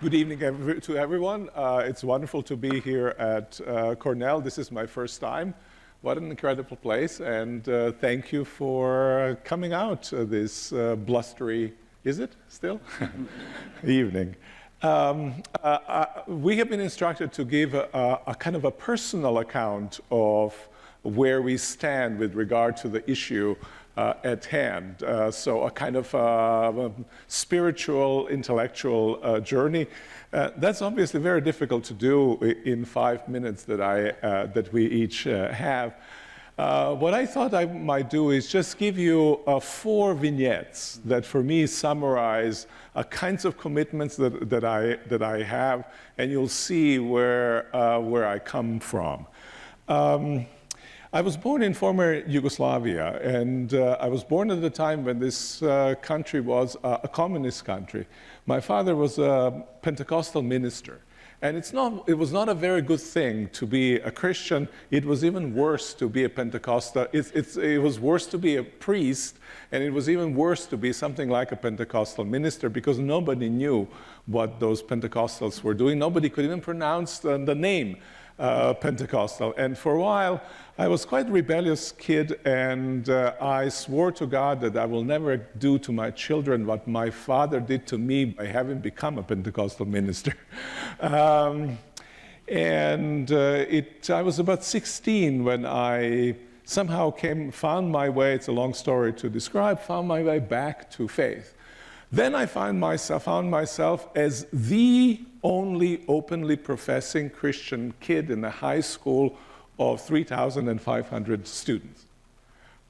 Good evening to everyone. It's wonderful to be here at Cornell. This is my first time. What an incredible place, and thank you for coming out this blustery, is it still? evening. We have been instructed to give a kind of a personal account of where we stand with regard to the issue at hand. So a kind of spiritual, intellectual journey. That's obviously very difficult to do in 5 minutes that we each have. What I thought I might do is just give you 4 vignettes that for me summarize kinds of commitments that I have, and you'll see where I come from. I was born in former Yugoslavia, and I was born at the time when this country was a communist country. My father was a Pentecostal minister, and it was not a very good thing to be a Christian. It was even worse to be a Pentecostal. It was worse to be a priest, and it was even worse to be something like a Pentecostal minister, because nobody knew what those Pentecostals were doing. Nobody could even pronounce the name Pentecostal. And for a while, I was quite a rebellious kid, and I swore to God that I will never do to my children what my father did to me by having become a Pentecostal minister. I was about 16 when I somehow found my way, it's a long story to describe, found my way back to faith. Then I found myself as the only openly professing Christian kid in a high school of 3,500 students.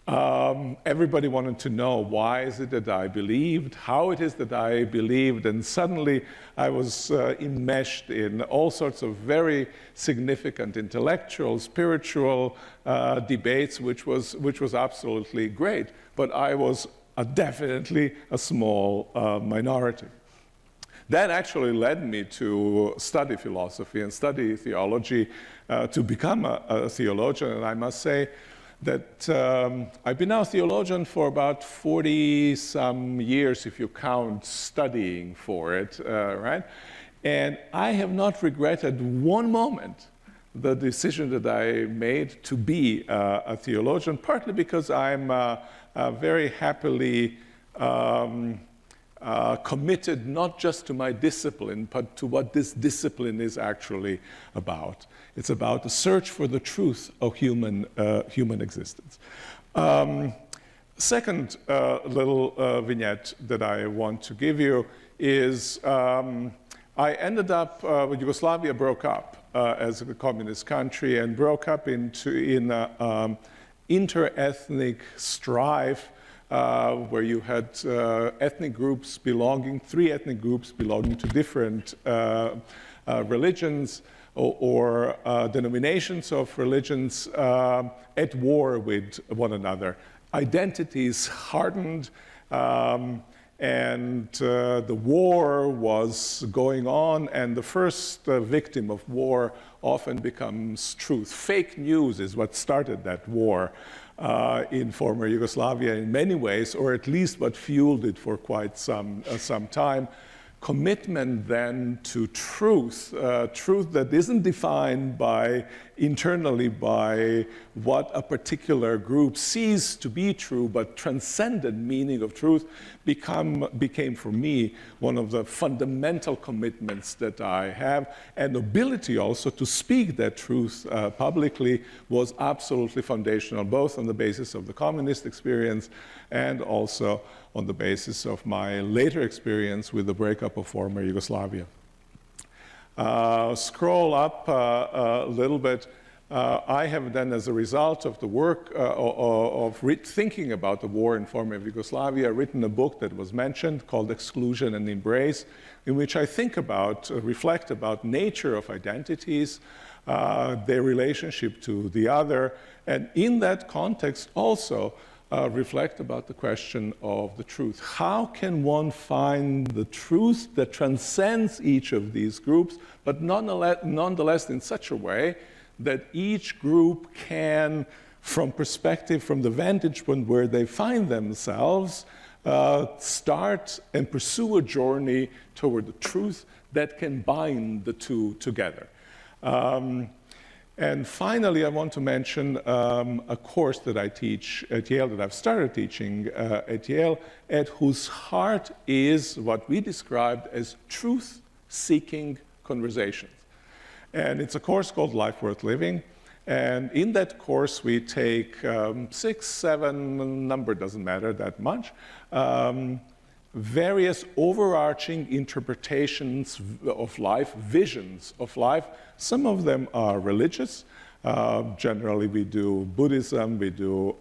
Everybody wanted to know, why is it that I believed, how it is that I believed, and suddenly I was enmeshed in all sorts of very significant intellectual, spiritual debates, which was absolutely great, but I was definitely a small minority. That actually led me to study philosophy and study theology, to become a theologian. And I must say that I've been now a theologian for about 40-some years, if you count studying for it, right? And I have not regretted one moment the decision that I made to be a theologian, partly because I'm very happily committed not just to my discipline, but to what this discipline is actually about. It's about the search for the truth of human existence. Second little vignette that I want to give you is I ended up, Yugoslavia broke up as a communist country, and broke up in inter-ethnic strife, where you had ethnic groups belonging, 3 ethnic groups belonging to different religions or denominations of religions at war with one another. Identities hardened, and the war was going on, and the first victim of war often becomes truth. Fake news is what started that war in former Yugoslavia in many ways, or at least what fueled it for quite some time. Commitment then to truth, truth that isn't defined internally by what a particular group sees to be true, but transcendent meaning of truth became for me one of the fundamental commitments that I have. And ability also to speak that truth publicly was absolutely foundational, both on the basis of the communist experience and also on the basis of my later experience with the breakup of former Yugoslavia. Scroll up a little bit. I have then, as a result of the work of thinking about the war in former Yugoslavia, written a book that was mentioned called Exclusion and Embrace, in which I reflect about nature of identities, their relationship to the other, and in that context also reflect about the question of the truth. How can one find the truth that transcends each of these groups, but nonetheless in such a way that each group can from the vantage point where they find themselves, start and pursue a journey toward the truth that can bind the two together. And finally, I want to mention a course that I teach at Yale, that I've started teaching at Yale, at whose heart is what we described as truth-seeking conversations. And it's a course called Life Worth Living. And in that course, we take 6, 7, number doesn't matter that much, various overarching interpretations of life, visions of life. Some of them are religious. Generally, we do Buddhism, we do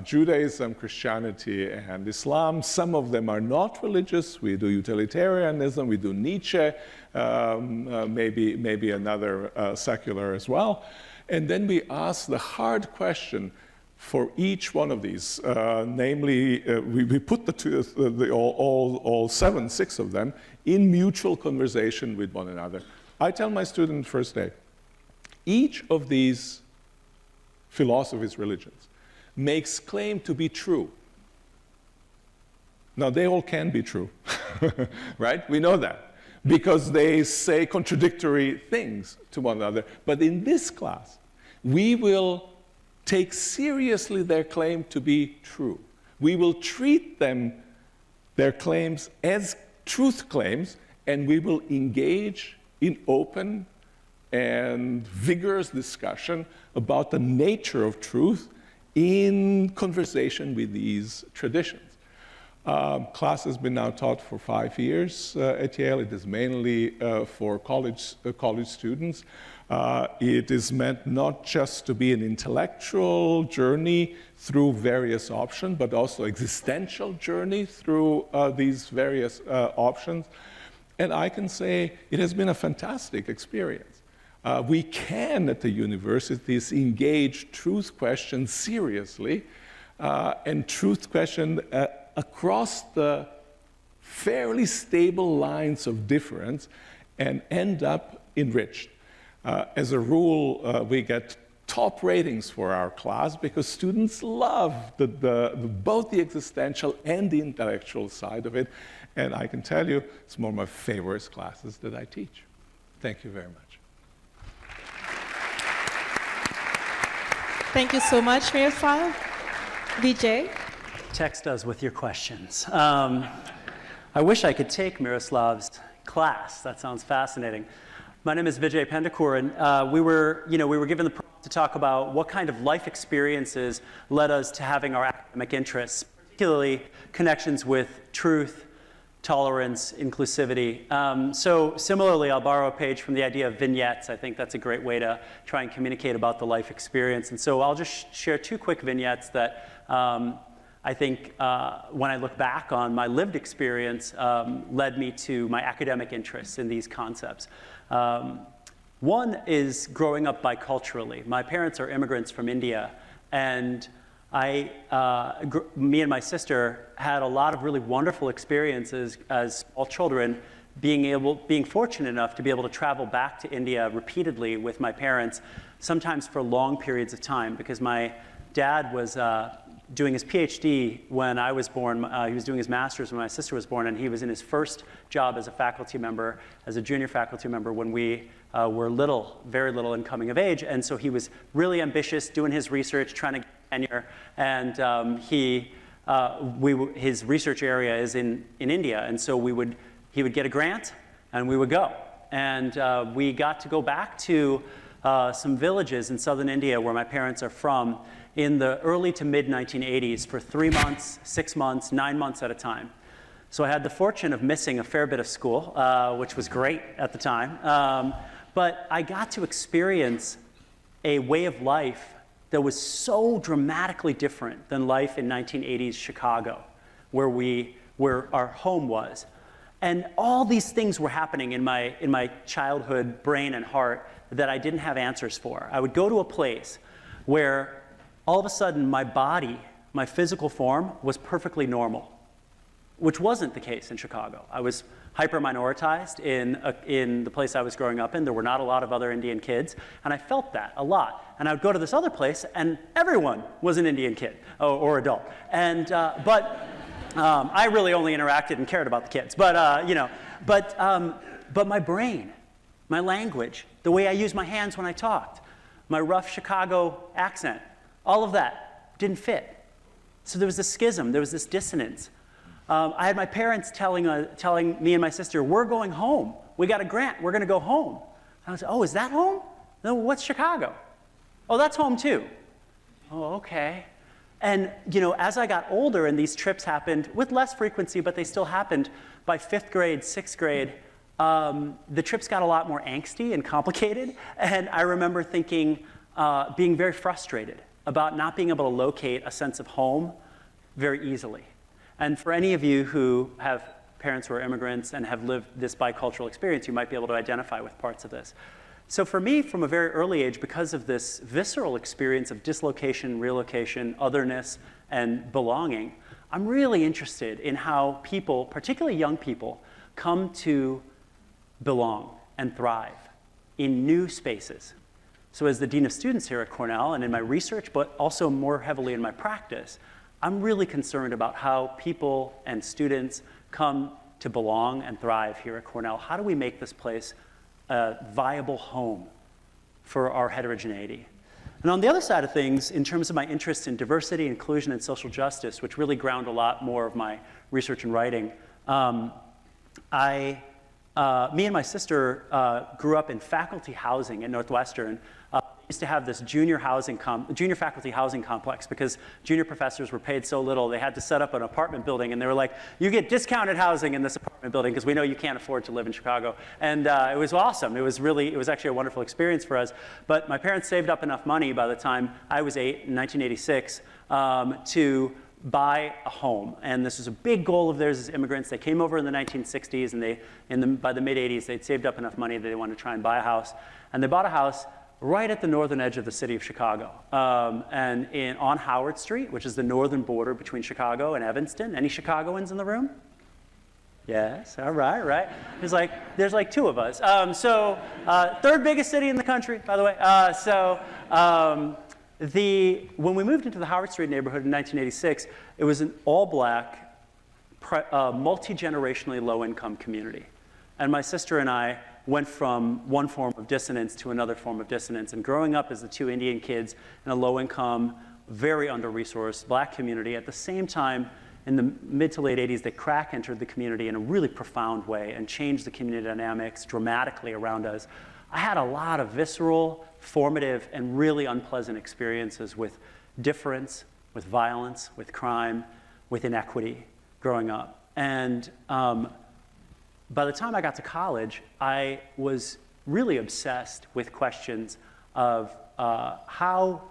Judaism, Christianity, and Islam. Some of them are not religious. We do utilitarianism, we do Nietzsche, maybe another secular as well. And then we ask the hard question for each one of these. Namely, we put all 7, 6 of them in mutual conversation with one another. I tell my students first day, each of these philosophies, religions, makes claim to be true. Now, they all can be true, right? We know that, because they say contradictory things to one another. But in this class, we will take seriously their claim to be true. We will treat their claims as truth claims, and we will engage in open and vigorous discussion about the nature of truth in conversation with these traditions. Class has been now taught for 5 years at Yale. It is mainly for college students. It is meant not just to be an intellectual journey through various options, but also existential journey through these various options. And I can say it has been a fantastic experience. We can, at the universities, engage truth questions seriously, and truth questions across the fairly stable lines of difference, and end up enriched. As a rule, we get top ratings for our class because students love both the existential and the intellectual side of it. And I can tell you, it's one of my favorite classes that I teach. Thank you very much. Thank you so much, Miroslav. Vijay? Text us with your questions. I wish I could take Miroslav's class. That sounds fascinating. My name is Vijay Pendakur, and we were given the prompt to talk about what kind of life experiences led us to having our academic interests, particularly connections with truth, tolerance, inclusivity. So similarly, I'll borrow a page from the idea of vignettes. I think that's a great way to try and communicate about the life experience. And so I'll just share 2 quick vignettes that I think when I look back on my lived experience led me to my academic interests in these concepts. One is growing up biculturally. My parents are immigrants from India, and me and my sister had a lot of really wonderful experiences as small children, being fortunate enough to be able to travel back to India repeatedly with my parents, sometimes for long periods of time, because my dad was doing his PhD when I was born. He was doing his master's when my sister was born, and he was in his first job as a faculty member, as a junior faculty member, when we were little, very little, and coming of age. And so he was really ambitious, doing his research, trying to get tenure, and his research area is in India, and so he would get a grant, and we would go. And we got to go back to some villages in southern India where my parents are from, in the early to mid 1980s for 3 months, 6 months, 9 months at a time. So I had the fortune of missing a fair bit of school, which was great at the time. But I got to experience a way of life that was so dramatically different than life in 1980s Chicago, where our home was. And all these things were happening in my childhood brain and heart that I didn't have answers for. I would go to a place where all of a sudden my body, my physical form, was perfectly normal, which wasn't the case in Chicago. I was hyper-minoritized in the place I was growing up in. There were not a lot of other Indian kids, and I felt that a lot. And I would go to this other place, and everyone was an Indian kid or adult. And but I really only interacted and cared about the kids. But but my brain, my language, the way I used my hands when I talked, my rough Chicago accent, all of that didn't fit. So there was this schism, there was this dissonance. I had my parents telling me and my sister, we're going home. We got a grant, we're gonna go home. I was, oh, is that home? No, what's Chicago? Oh, that's home too. Oh, okay. And as I got older and these trips happened with less frequency, but they still happened, by 5th grade, 6th grade, the trips got a lot more angsty and complicated. And I remember thinking, being very frustrated about not being able to locate a sense of home very easily. And for any of you who have parents who are immigrants and have lived this bicultural experience, you might be able to identify with parts of this. So for me, from a very early age, because of this visceral experience of dislocation, relocation, otherness, and belonging, I'm really interested in how people, particularly young people, come to belong and thrive in new spaces. So as the Dean of Students here at Cornell, and in my research, but also more heavily in my practice, I'm really concerned about how people and students come to belong and thrive here at Cornell. How do we make this place a viable home for our heterogeneity? And on the other side of things, in terms of my interest in diversity, inclusion, and social justice, which really ground a lot more of my research and writing, me and my sister grew up in faculty housing at Northwestern. We used to have this junior faculty housing complex because junior professors were paid so little they had to set up an apartment building, and they were like, you get discounted housing in this apartment building because we know you can't afford to live in Chicago. And it was awesome. It was actually a wonderful experience for us. But my parents saved up enough money by the time I was 8 in 1986 to buy a home. And this was a big goal of theirs as immigrants. They came over in the 1960s, and by the mid-80s, they'd saved up enough money that they wanted to try and buy a house. And they bought a house right at the northern edge of the city of Chicago, and on Howard Street, which is the northern border between Chicago and Evanston. Any Chicagoans in the room? Yes, all right, right. There's like 2 of us. Third biggest city in the country, by the way. When we moved into the Howard Street neighborhood in 1986, it was an all-black, multi-generationally low-income community. And my sister and I went from one form of dissonance to another form of dissonance. And growing up as the 2 Indian kids in a low-income, very under-resourced black community, at the same time, in the mid to late 80s, the crack entered the community in a really profound way and changed the community dynamics dramatically around us. I had a lot of visceral, formative, and really unpleasant experiences with difference, with violence, with crime, with inequity growing up. And by the time I got to college, I was really obsessed with questions of how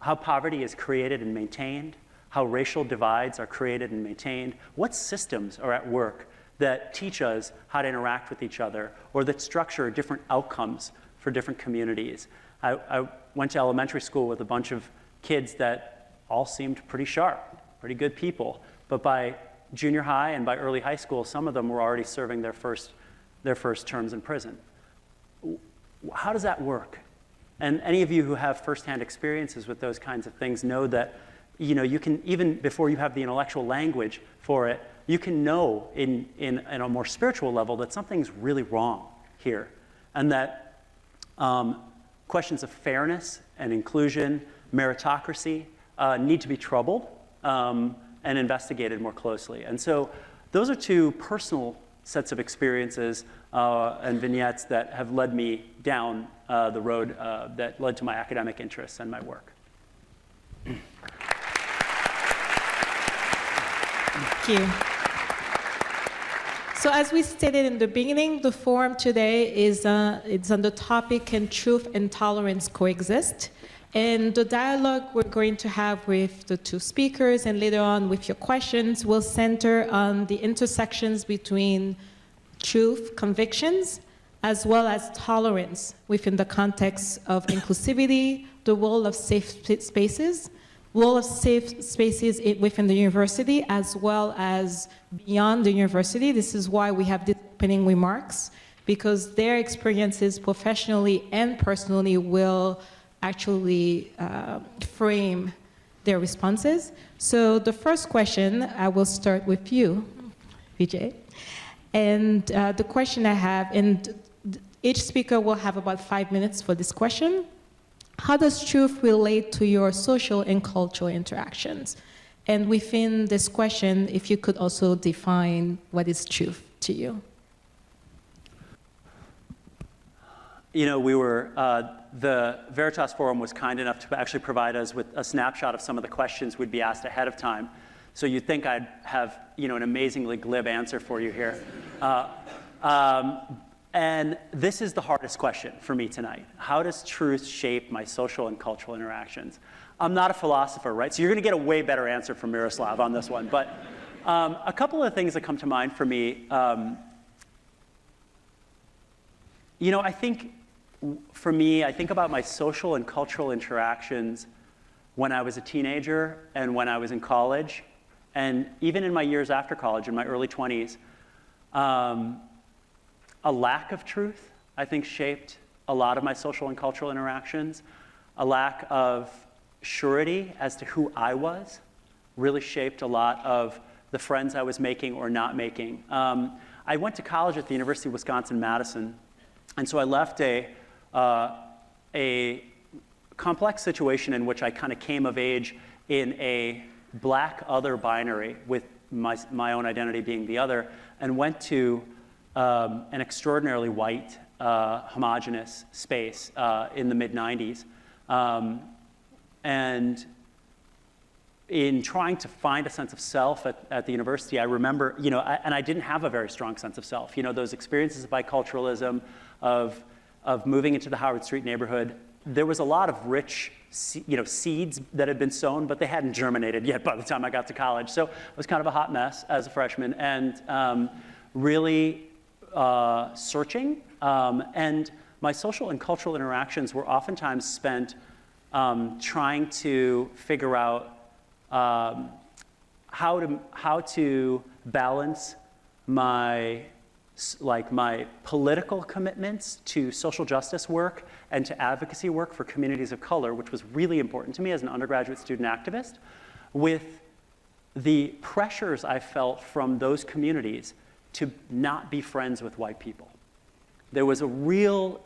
poverty is created and maintained, how racial divides are created and maintained, what systems are at work that teach us how to interact with each other or that structure different outcomes for different communities. I went to elementary school with a bunch of kids that all seemed pretty sharp, pretty good people, but by junior high and by early high school, some of them were already serving their first terms in prison. How does that work? And any of you who have firsthand experiences with those kinds of things know that you can, even before you have the intellectual language for it, you can know in a more spiritual level that something's really wrong here, and that questions of fairness and inclusion, meritocracy need to be troubled and investigated more closely. And so those are 2 personal sets of experiences and vignettes that have led me down the road that led to my academic interests and my work. Thank you. So as we stated in the beginning, the forum today is it's on the topic, can truth and tolerance coexist? And the dialogue we're going to have with the 2 speakers and later on with your questions will center on the intersections between truth, convictions, as well as tolerance within the context of inclusivity, the role of safe spaces, within the university as well as beyond the university. This is why we have this opening remarks, because their experiences professionally and personally will actually frame their responses. So the first question, I will start with you, Vijay. And the question I have, and each speaker will have about 5 minutes for this question. How does truth relate to your social and cultural interactions? And within this question, if you could also define what is truth to you. You know, the Veritas Forum was kind enough to actually provide us with a snapshot of some of the questions we'd be asked ahead of time. So you'd think I'd have, you know, an amazingly glib answer for you here. And this is the hardest question for me tonight. How does truth shape my social and cultural interactions? I'm not a philosopher, right? So you're going to get a way better answer from Miroslav on this one. But a couple of things that come to mind for me, you know, I think for me, I think about my social and cultural interactions when I was a teenager and when I was in college, and even in my years after college, in my early 20s. A lack of truth, I think, shaped a lot of my social and cultural interactions. A lack of surety as to who I was really shaped a lot of the friends I was making or not making. I went to college at the University of Wisconsin-Madison, and so I left a complex situation in which I kind of came of age in a black other binary, with my own identity being the other, and went to an extraordinarily white, homogenous space in the mid-90s. And in trying to find a sense of self at the university, I remember, you know, and I didn't have a very strong sense of self. You know, those experiences of biculturalism, of moving into the Howard Street neighborhood, there was a lot of rich, you know, seeds that had been sown, but they hadn't germinated yet by the time I got to college. So it was kind of a hot mess as a freshman, and really searching. And my social and cultural interactions were oftentimes spent trying to figure out how to balance my political commitments to social justice work and to advocacy work for communities of color, which was really important to me as an undergraduate student activist, with the pressures I felt from those communities to not be friends with white people. There was a real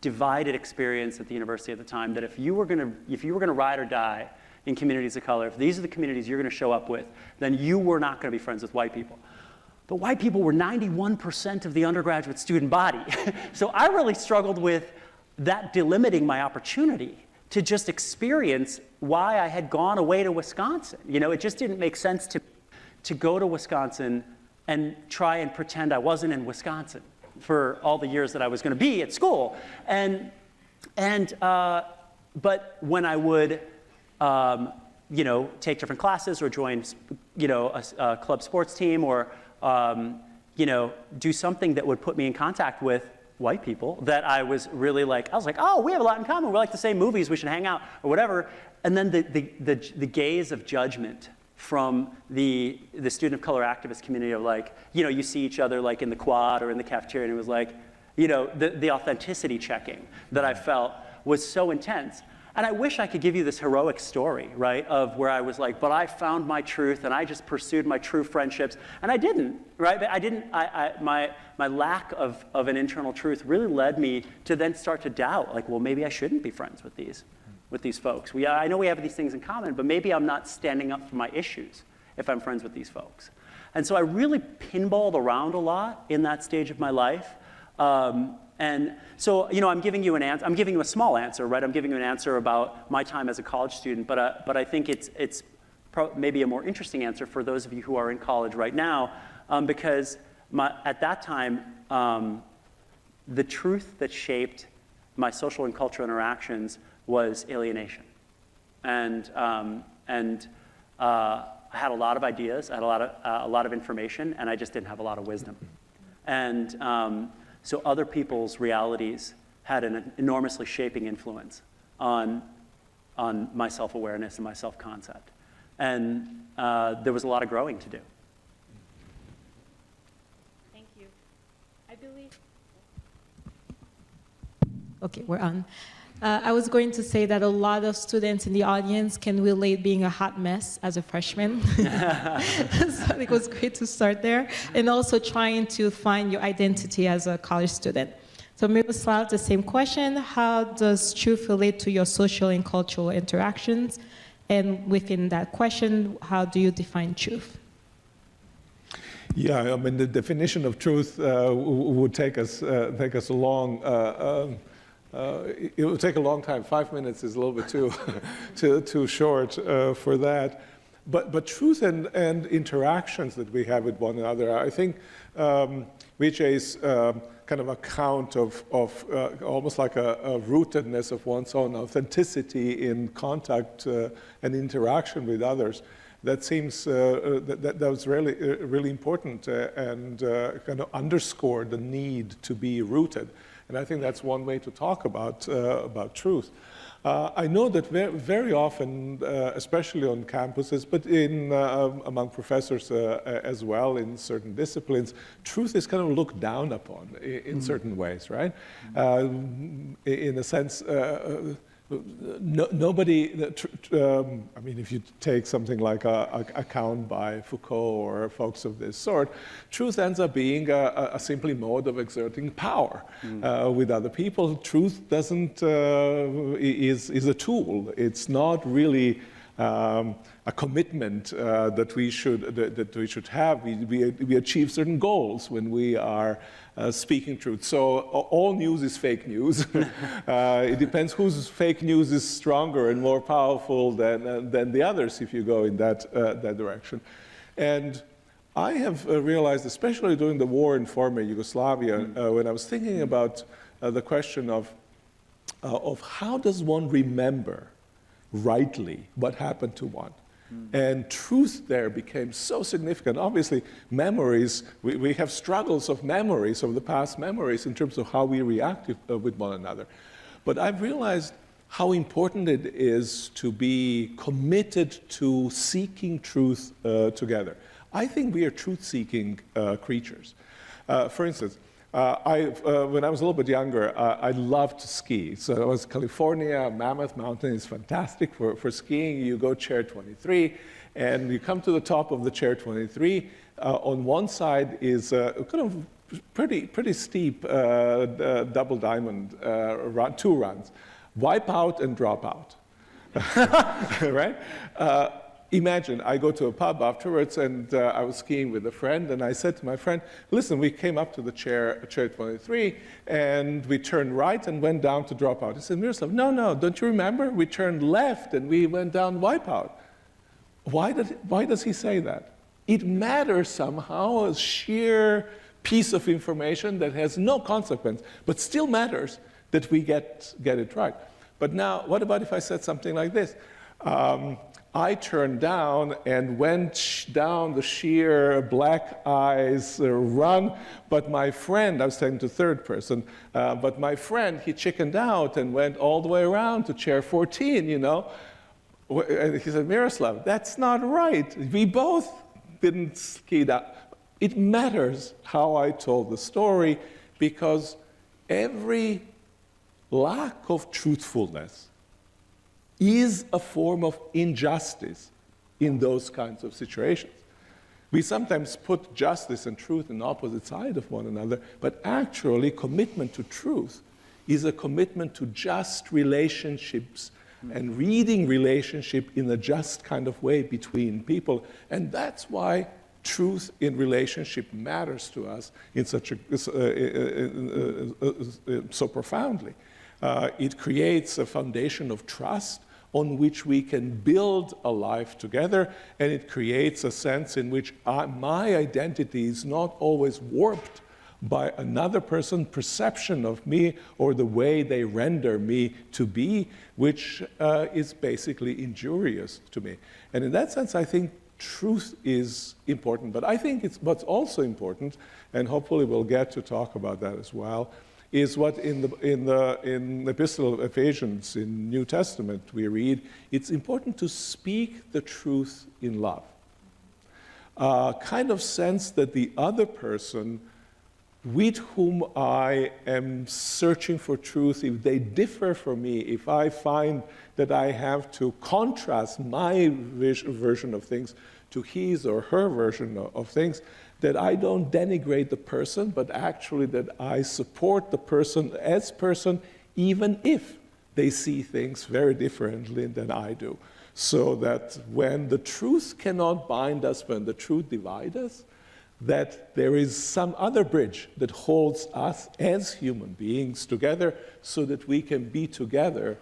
divided experience at the university at the time that if you were gonna ride or die in communities of color, if these are the communities you're gonna show up with, then you were not gonna be friends with white people. But white people were 91% of the undergraduate student body. So I really struggled with that delimiting my opportunity to just experience why I had gone away to Wisconsin. You know, it just didn't make sense to go to Wisconsin and try and pretend I wasn't in Wisconsin for all the years that I was going to be at school. But when I would, you know, take different classes or join, you know, a club sports team, or you know, do something that would put me in contact with white people that I was really like, oh, we have a lot in common. We like the same movies. We should hang out or whatever. And then the gaze of judgment from the student of color activist community of like, you know, you see each other like in the quad or in the cafeteria, and it was like, you know, the authenticity checking that I felt was so intense. And I wish I could give you this heroic story, right, of where I was like, but I found my truth and I just pursued my true friendships. And I didn't, right? My lack of an internal truth really led me to then start to doubt, like, well, maybe I shouldn't be friends with these folks. I know we have these things in common, but maybe I'm not standing up for my issues if I'm friends with these folks. And so I really pinballed around a lot in that stage of my life. And so, you know, I'm giving you a small answer, right? I'm giving you an answer about my time as a college student, but I think it's maybe a more interesting answer for those of you who are in college right now, because at that time, the truth that shaped my social and cultural interactions was alienation. And I had a lot of ideas, I had a lot of information, and I just didn't have a lot of wisdom. And so other people's realities had an enormously shaping influence on my self-awareness and my self-concept. And there was a lot of growing to do. Thank you. believe. Okay, we're on. I was going to say that a lot of students in the audience can relate being a hot mess as a freshman. So it was great to start there. And also trying to find your identity as a college student. So Miroslav, the same question. How does truth relate to your social and cultural interactions? And within that question, how do you define truth? Yeah, I mean, the definition of truth would take us a long. It would take a long time. 5 minutes is a little bit too short for that. But truth and interactions that we have with one another, I think Vijay's kind of account of almost like a rootedness of one's own authenticity in contact and interaction with others, that seems that was really important and kind of underscored the need to be rooted. And I think that's one way to talk about truth. I know that very often, especially on campuses, but among professors as well in certain disciplines, truth is kind of looked down upon in certain ways, right? In a sense, nobody, I mean, if you take something like a account by Foucault or folks of this sort, truth ends up being a simply mode of exerting power with other people. Truth is a tool. It's not really a commitment that we should have. We achieve certain goals when we are speaking truth. So all news is fake news. It depends whose fake news is stronger and more powerful than the others if you go in that direction. And I have realized, especially during the war in former Yugoslavia, when I was thinking about the question of how does one remember rightly what happened to one. And truth there became so significant. Obviously, memories, we have struggles of memories, of the past memories, in terms of how we react with one another. But I've realized how important it is to be committed to seeking truth together. I think we are truth-seeking creatures. For instance, when I was a little bit younger, I loved to ski. So I was in California, Mammoth Mountain is fantastic for skiing. You go chair 23, and you come to the top of the chair 23. On one side is kind of pretty steep double diamond, 2 runs. Wipe out and drop out, right? Imagine, I go to a pub afterwards, and I was skiing with a friend, and I said to my friend, listen, we came up to the chair 23, and we turned right and went down to drop out. He said, Miroslav, no, don't you remember? We turned left, and we went down wipeout. Why does he say that? It matters somehow, a sheer piece of information that has no consequence, but still matters that we get it right. But now, what about if I said something like this? I turned down and went down the sheer black ice run, but my friend, I was saying to third person, but my friend, he chickened out and went all the way around to chair 14, you know. And he said, Miroslav, that's not right. We both didn't ski down. It matters how I told the story, because every lack of truthfulness is a form of injustice in those kinds of situations. We sometimes put justice and truth on opposite sides of one another, but actually commitment to truth is a commitment to just relationships and reading relationship in a just kind of way between people. And that's why truth in relationship matters to us in such so profoundly. It creates a foundation of trust on which we can build a life together, and it creates a sense in which my identity is not always warped by another person's perception of me or the way they render me to be, which is basically injurious to me. And in that sense, I think truth is important. But I think what's also important, and hopefully we'll get to talk about that as well, is what in the Epistle of Ephesians in New Testament we read, it's important to speak the truth in love. Kind of sense that the other person with whom I am searching for truth, if they differ from me, if I find that I have to contrast my version of things to his or her version of things, that I don't denigrate the person, but actually that I support the person as person, even if they see things very differently than I do. So that when the truth cannot bind us, when the truth divides us, that there is some other bridge that holds us as human beings together so that we can be together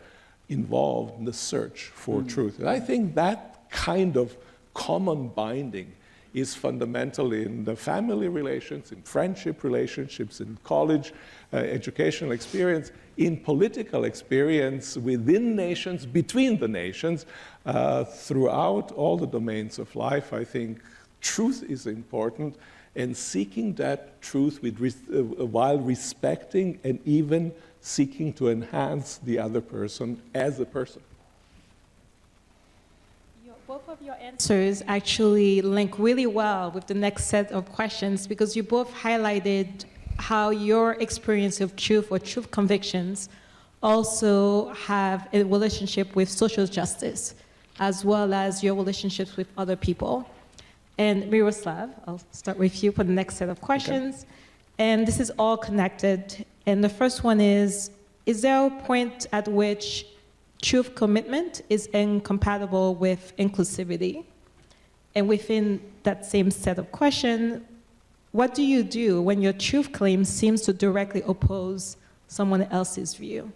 involved in the search for truth. And I think that kind of common binding is fundamental in the family relations, in friendship relationships, in college educational experience, in political experience within nations, between the nations, throughout all the domains of life. I think truth is important, and seeking that truth while respecting and even seeking to enhance the other person as a person. Both of your answers actually link really well with the next set of questions, because you both highlighted how your experience of truth or truth convictions also have a relationship with social justice, as well as your relationships with other people. And Miroslav, I'll start with you for the next set of questions. Okay. And this is all connected. And the first one is there a point at which truth commitment is incompatible with inclusivity? And within that same set of questions, what do you do when your truth claim seems to directly oppose someone else's view?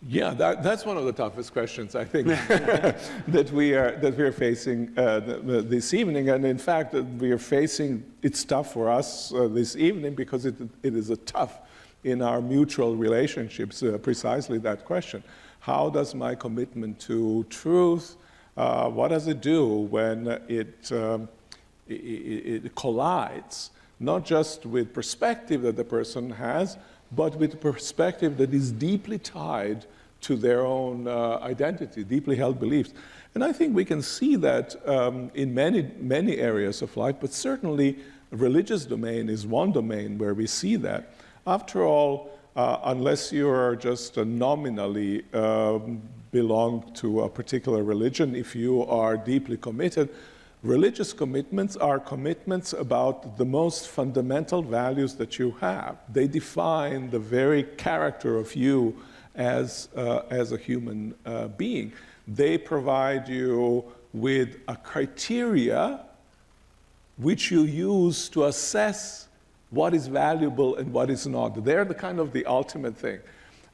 Yeah, that's one of the toughest questions, I think, that we are facing this evening. And in fact, we are facing, it's tough for us this evening because it is a tough in our mutual relationships, precisely that question. How does my commitment to truth, what does it do when it collides, not just with perspective that the person has, but with perspective that is deeply tied to their own identity, deeply held beliefs. And I think we can see that in many areas of life, but certainly religious domain is one domain where we see that. After all, unless you are just nominally belong to a particular religion, if you are deeply committed, religious commitments are commitments about the most fundamental values that you have. They define the very character of you as a human being. They provide you with a criteria which you use to assess what is valuable and what is not. They're the kind of the ultimate thing.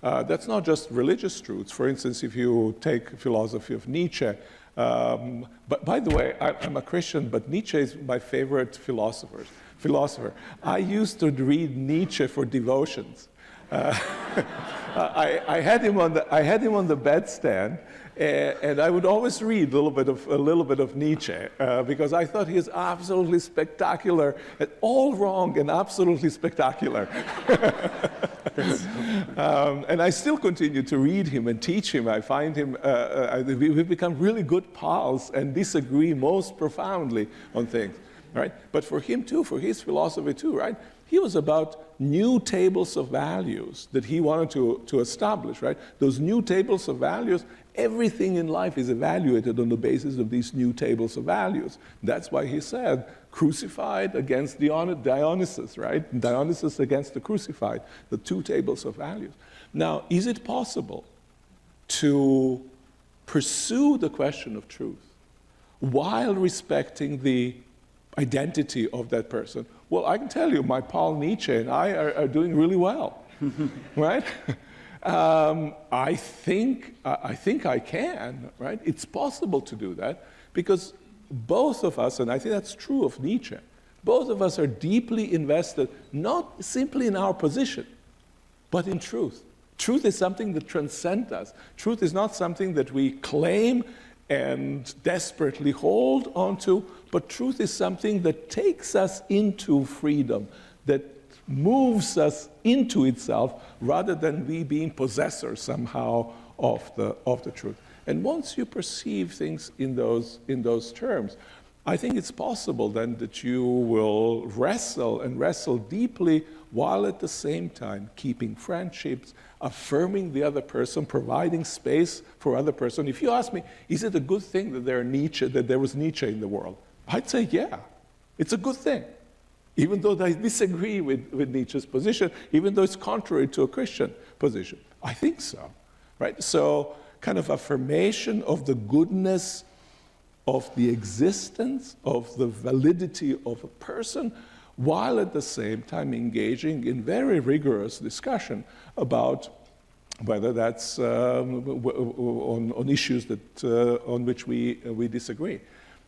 That's not just religious truths. For instance, if you take philosophy of Nietzsche, but by the way, I'm a Christian, but Nietzsche is my favorite philosopher. I used to read Nietzsche for devotions. I had him on the bedstand, and I would always read a little bit of Nietzsche because I thought he is absolutely spectacular, and all wrong and absolutely spectacular. And I still continue to read him and teach him. I find him, we've become really good pals and disagree most profoundly on things, right? But for him too, for his philosophy too, right? He was about new tables of values that he wanted to establish, right? Those new tables of values, everything in life is evaluated on the basis of these new tables of values. That's why he said, crucified against Dionysus, right? Dionysus against the crucified, the two tables of values. Now, is it possible to pursue the question of truth while respecting the identity of that person? Well, I can tell you, my pal Nietzsche and I are doing really well, right? I think I can, right? It's possible to do that because both of us, and I think that's true of Nietzsche, both of us are deeply invested, not simply in our position, but in truth. Truth is something that transcends us. Truth is not something that we claim and desperately hold onto, but truth is something that takes us into freedom, that moves us into itself rather than we being possessors somehow of the truth. And once you perceive things in those terms, I think it's possible then that you will wrestle and wrestle deeply while at the same time keeping friendships, affirming the other person, providing space for other person. If you ask me, is it a good thing that there was Nietzsche in the world? I'd say, yeah, it's a good thing. Even though I disagree with Nietzsche's position, even though it's contrary to a Christian position. I think so, right? So kind of affirmation of the goodness of the existence, of the validity of a person, while at the same time engaging in very rigorous discussion about whether that's on issues that, on which we disagree.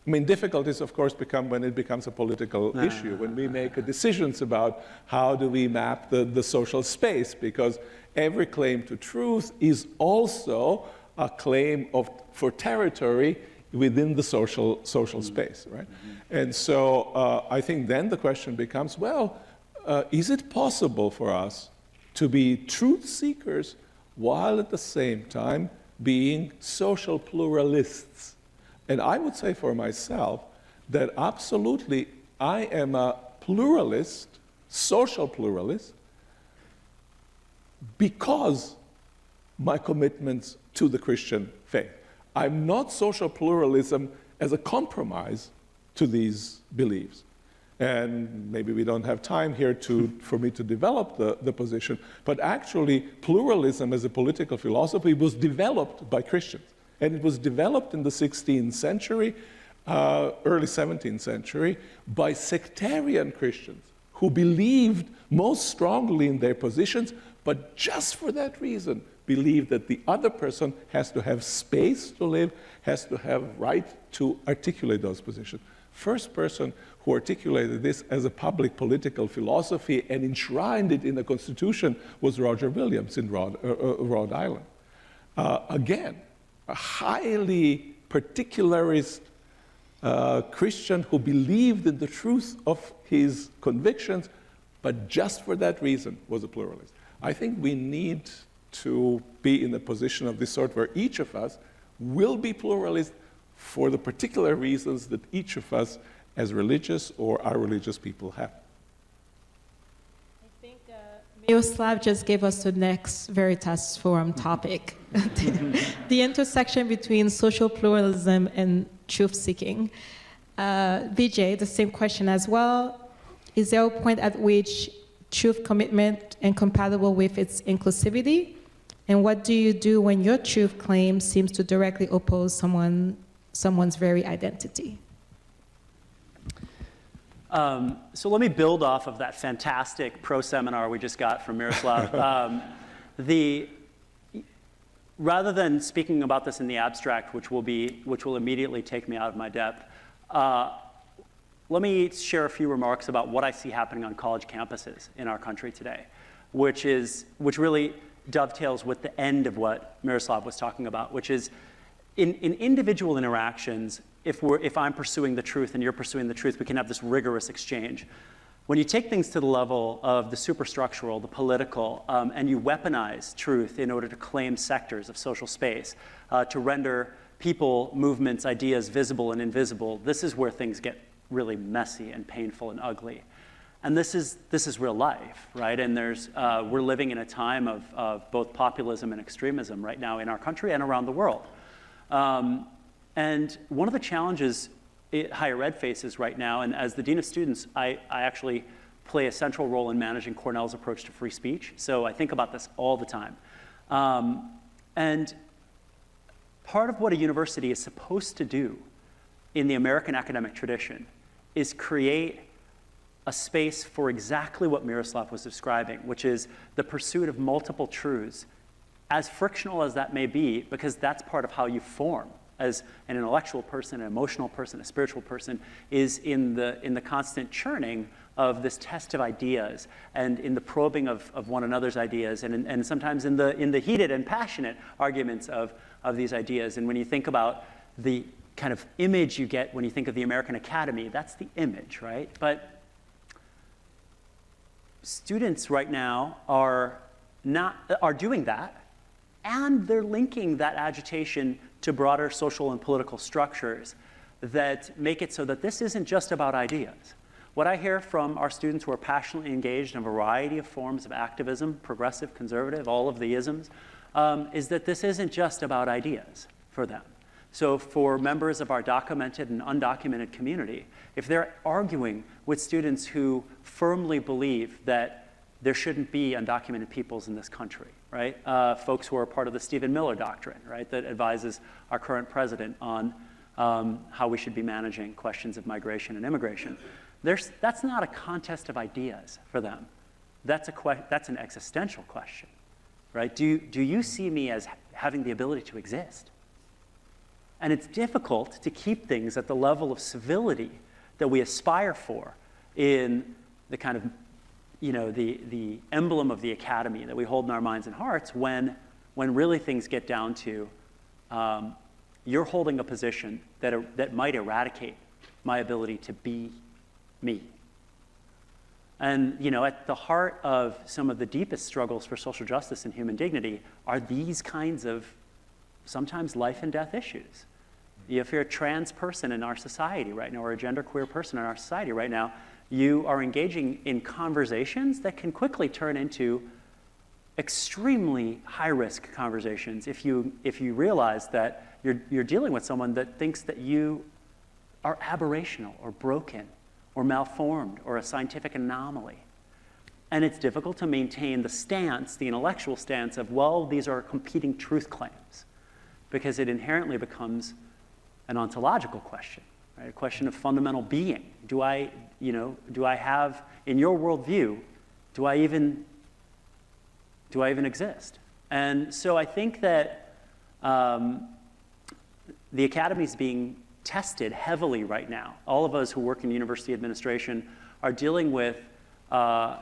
I mean, difficulties, of course, become when it becomes a political issue, when we make decisions about how do we map the social space, because every claim to truth is also a claim for territory within the social space, right? And so I think then the question becomes, well, is it possible for us to be truth seekers while at the same time being social pluralists? And I would say for myself that absolutely I am a pluralist, social pluralist, because my commitments to the Christian faith. I'm not social pluralism as a compromise to these beliefs. And maybe we don't have time here for me to develop the position, but actually pluralism as a political philosophy was developed by Christians. And it was developed in the 16th century, early 17th century, by sectarian Christians who believed most strongly in their positions, but just for that reason, believed that the other person has to have space to live, has to have right to articulate those positions. First person who articulated this as a public political philosophy and enshrined it in the Constitution was Roger Williams in Rhode Island. Again, a highly particularist Christian who believed in the truth of his convictions, but just for that reason was a pluralist. I think we need to be in a position of this sort where each of us will be pluralist for the particular reasons that each of us as religious or our religious people have. I think Miroslav just gave us the next Veritas Forum topic, the intersection between social pluralism and truth-seeking. Vijay, the same question as well. Is there a point at which truth commitment incompatible with its inclusivity? And what do you do when your truth claim seems to directly oppose someone's very identity? So let me build off of that fantastic pro-seminar we just got from Miroslav. Rather than speaking about this in the abstract, which will immediately take me out of my depth, let me share a few remarks about what I see happening on college campuses in our country today, which really dovetails with the end of what Miroslav was talking about, which is in individual interactions, if I'm pursuing the truth and you're pursuing the truth, we can have this rigorous exchange. When you take things to the level of the superstructural, the political, and you weaponize truth in order to claim sectors of social space, to render people, movements, ideas visible and invisible, this is where things get really messy and painful and ugly. And this is real life, right? And we're living in a time of both populism and extremism right now in our country and around the world. And one of the challenges higher ed faces right now, and as the Dean of Students, I actually play a central role in managing Cornell's approach to free speech. So I think about this all the time. And part of what a university is supposed to do in the American academic tradition is create a space for exactly what Miroslav was describing, which is the pursuit of multiple truths, as frictional as that may be, because that's part of how you form as an intellectual person, an emotional person, a spiritual person, is in the constant churning of this test of ideas and in the probing of one another's ideas and sometimes in the heated and passionate arguments of these ideas. And when you think about the kind of image you get when you think of the American Academy, that's the image, right? But students right now are doing that, and they're linking that agitation to broader social and political structures that make it so that this isn't just about ideas. What I hear from our students who are passionately engaged in a variety of forms of activism, progressive, conservative, all of the isms, is that this isn't just about ideas for them. So for members of our documented and undocumented community, if they're arguing with students who firmly believe that there shouldn't be undocumented peoples in this country, right? Folks who are part of the Stephen Miller Doctrine, right, that advises our current president on how we should be managing questions of migration and immigration. That's not a contest of ideas for them. That's an existential question, right? Do you see me as having the ability to exist? And it's difficult to keep things at the level of civility that we aspire for in the kind of, the emblem of the academy that we hold in our minds and hearts when really things get down to you're holding a position that might eradicate my ability to be me. And at the heart of some of the deepest struggles for social justice and human dignity are these kinds of sometimes life and death issues. If you're a trans person in our society right now, or a genderqueer person in our society right now, you are engaging in conversations that can quickly turn into extremely high-risk conversations if you realize that you're dealing with someone that thinks that you are aberrational or broken or malformed or a scientific anomaly. And it's difficult to maintain the stance, the intellectual stance of, well, these are competing truth claims, because it inherently becomes an ontological question, right? A question of fundamental being. Do I have, in your worldview, do I even exist? And so I think that the academy is being tested heavily right now. All of us who work in university administration are dealing with an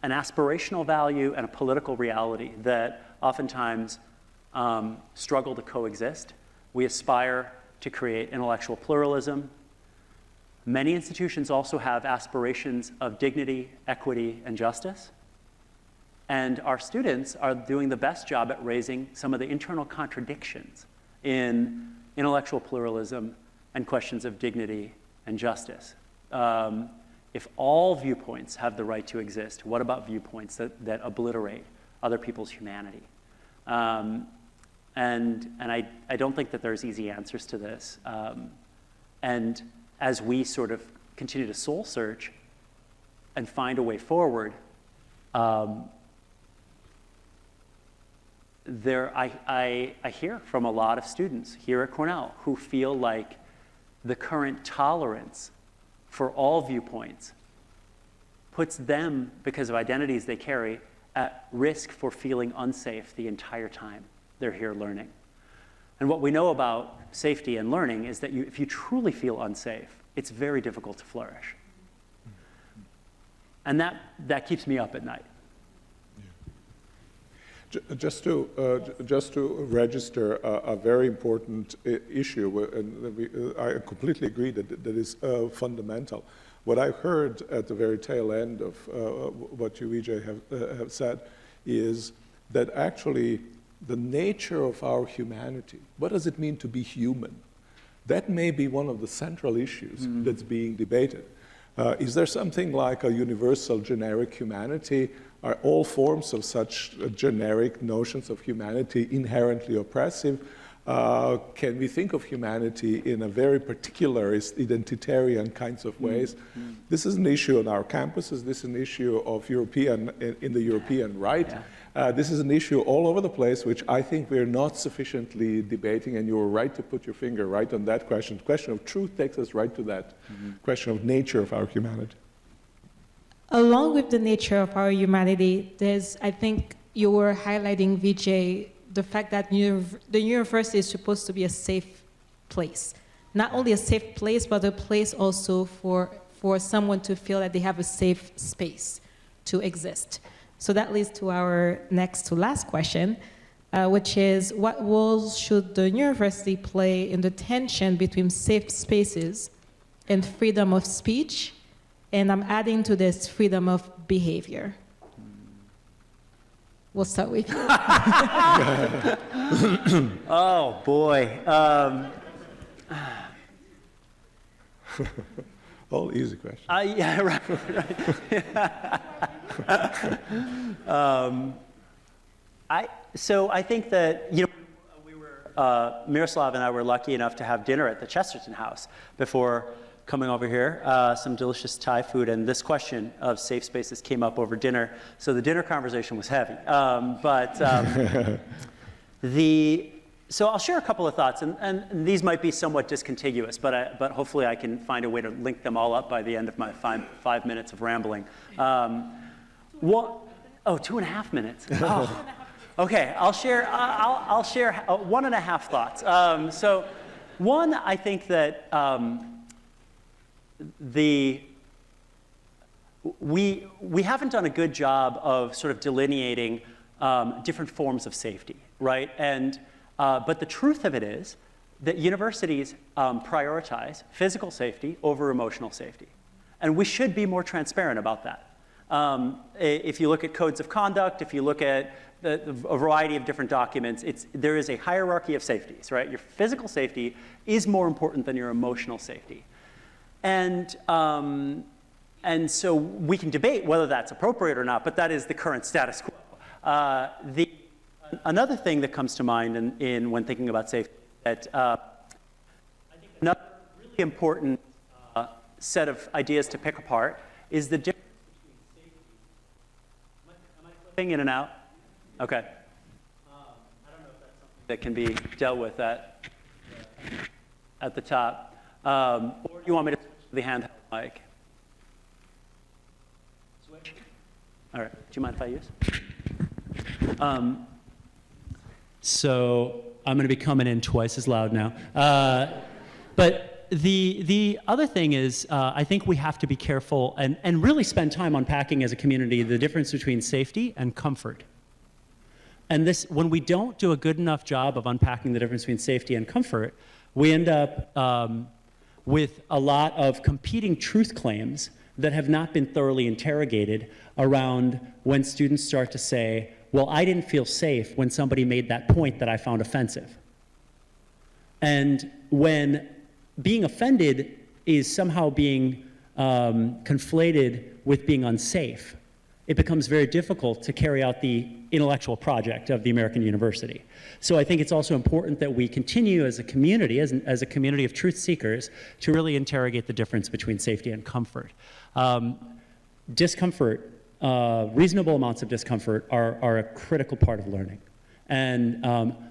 aspirational value and a political reality that oftentimes struggle to coexist. We aspire to create intellectual pluralism. Many institutions also have aspirations of dignity, equity, and justice. And our students are doing the best job at raising some of the internal contradictions in intellectual pluralism and questions of dignity and justice. If all viewpoints have the right to exist, what about viewpoints that obliterate other people's humanity? And I don't think that there's easy answers to this. And as we sort of continue to soul search and find a way forward, I hear from a lot of students here at Cornell who feel like the current tolerance for all viewpoints puts them, because of identities they carry, at risk for feeling unsafe the entire time they're here learning. And what we know about safety and learning is that if you truly feel unsafe, it's very difficult to flourish. And that keeps me up at night. Just to register a very important issue, and I completely agree that is fundamental. What I heard at the very tail end of what you, Vijay, have said is that actually the nature of our humanity, what does it mean to be human? That may be one of the central issues that's being debated. Is there something like a universal generic humanity? Are all forms of such generic notions of humanity inherently oppressive? Can we think of humanity in a very particularist, identitarian kinds of ways? This is an issue on our campuses. This is an issue of in the European right. Yeah. This is an issue all over the place, which I think we're not sufficiently debating, and you're right to put your finger right on that question. The question of truth takes us right to that question of nature of our humanity. Along with the nature of our humanity, I think you were highlighting, Vijay, the fact that the university is supposed to be a safe place. Not only a safe place, but a place also for someone to feel that they have a safe space to exist. So that leads to our next to last question, which is, what roles should the university play in the tension between safe spaces and freedom of speech? And I'm adding to this freedom of behavior. We'll start with you. Oh, boy. All easy questions. Yeah, right. So I think that, Miroslav and I were lucky enough to have dinner at the Chesterton House before coming over here, some delicious Thai food, and this question of safe spaces came up over dinner, so the dinner conversation was heavy. So I'll share a couple of thoughts, and these might be somewhat discontiguous, but hopefully I can find a way to link them all up by the end of my 5 minutes of rambling. 2.5 minutes. Oh. Okay, I'll share 1.5 thoughts. So one, I think that we haven't done a good job of sort of delineating different forms of safety, right? And but the truth of it is that universities prioritize physical safety over emotional safety, and we should be more transparent about that. If you look at codes of conduct, if you look at a variety of different documents, there is a hierarchy of safeties, right? Your physical safety is more important than your emotional safety. And so we can debate whether that's appropriate or not, but that is the current status quo. Another thing that comes to mind when thinking about safety, that I think another really important set of ideas to pick apart is the difference between safety. Am I flipping in and out? Okay. I don't know if that's something that can be dealt with at the top. Or do you want me to switch to the handheld mic? Switch? All right. Do you mind if I use? So I'm going to be coming in twice as loud now. But the other thing is, I think we have to be careful and really spend time unpacking as a community the difference between safety and comfort. And this, when we don't do a good enough job of unpacking the difference between safety and comfort, we end up with a lot of competing truth claims that have not been thoroughly interrogated around when students start to say, well, I didn't feel safe when somebody made that point that I found offensive. And when being offended is somehow being conflated with being unsafe, it becomes very difficult to carry out the intellectual project of the American university. So I think it's also important that we continue as a community, as a community of truth seekers, to really interrogate the difference between safety and comfort. Discomfort, reasonable amounts of discomfort are a critical part of learning.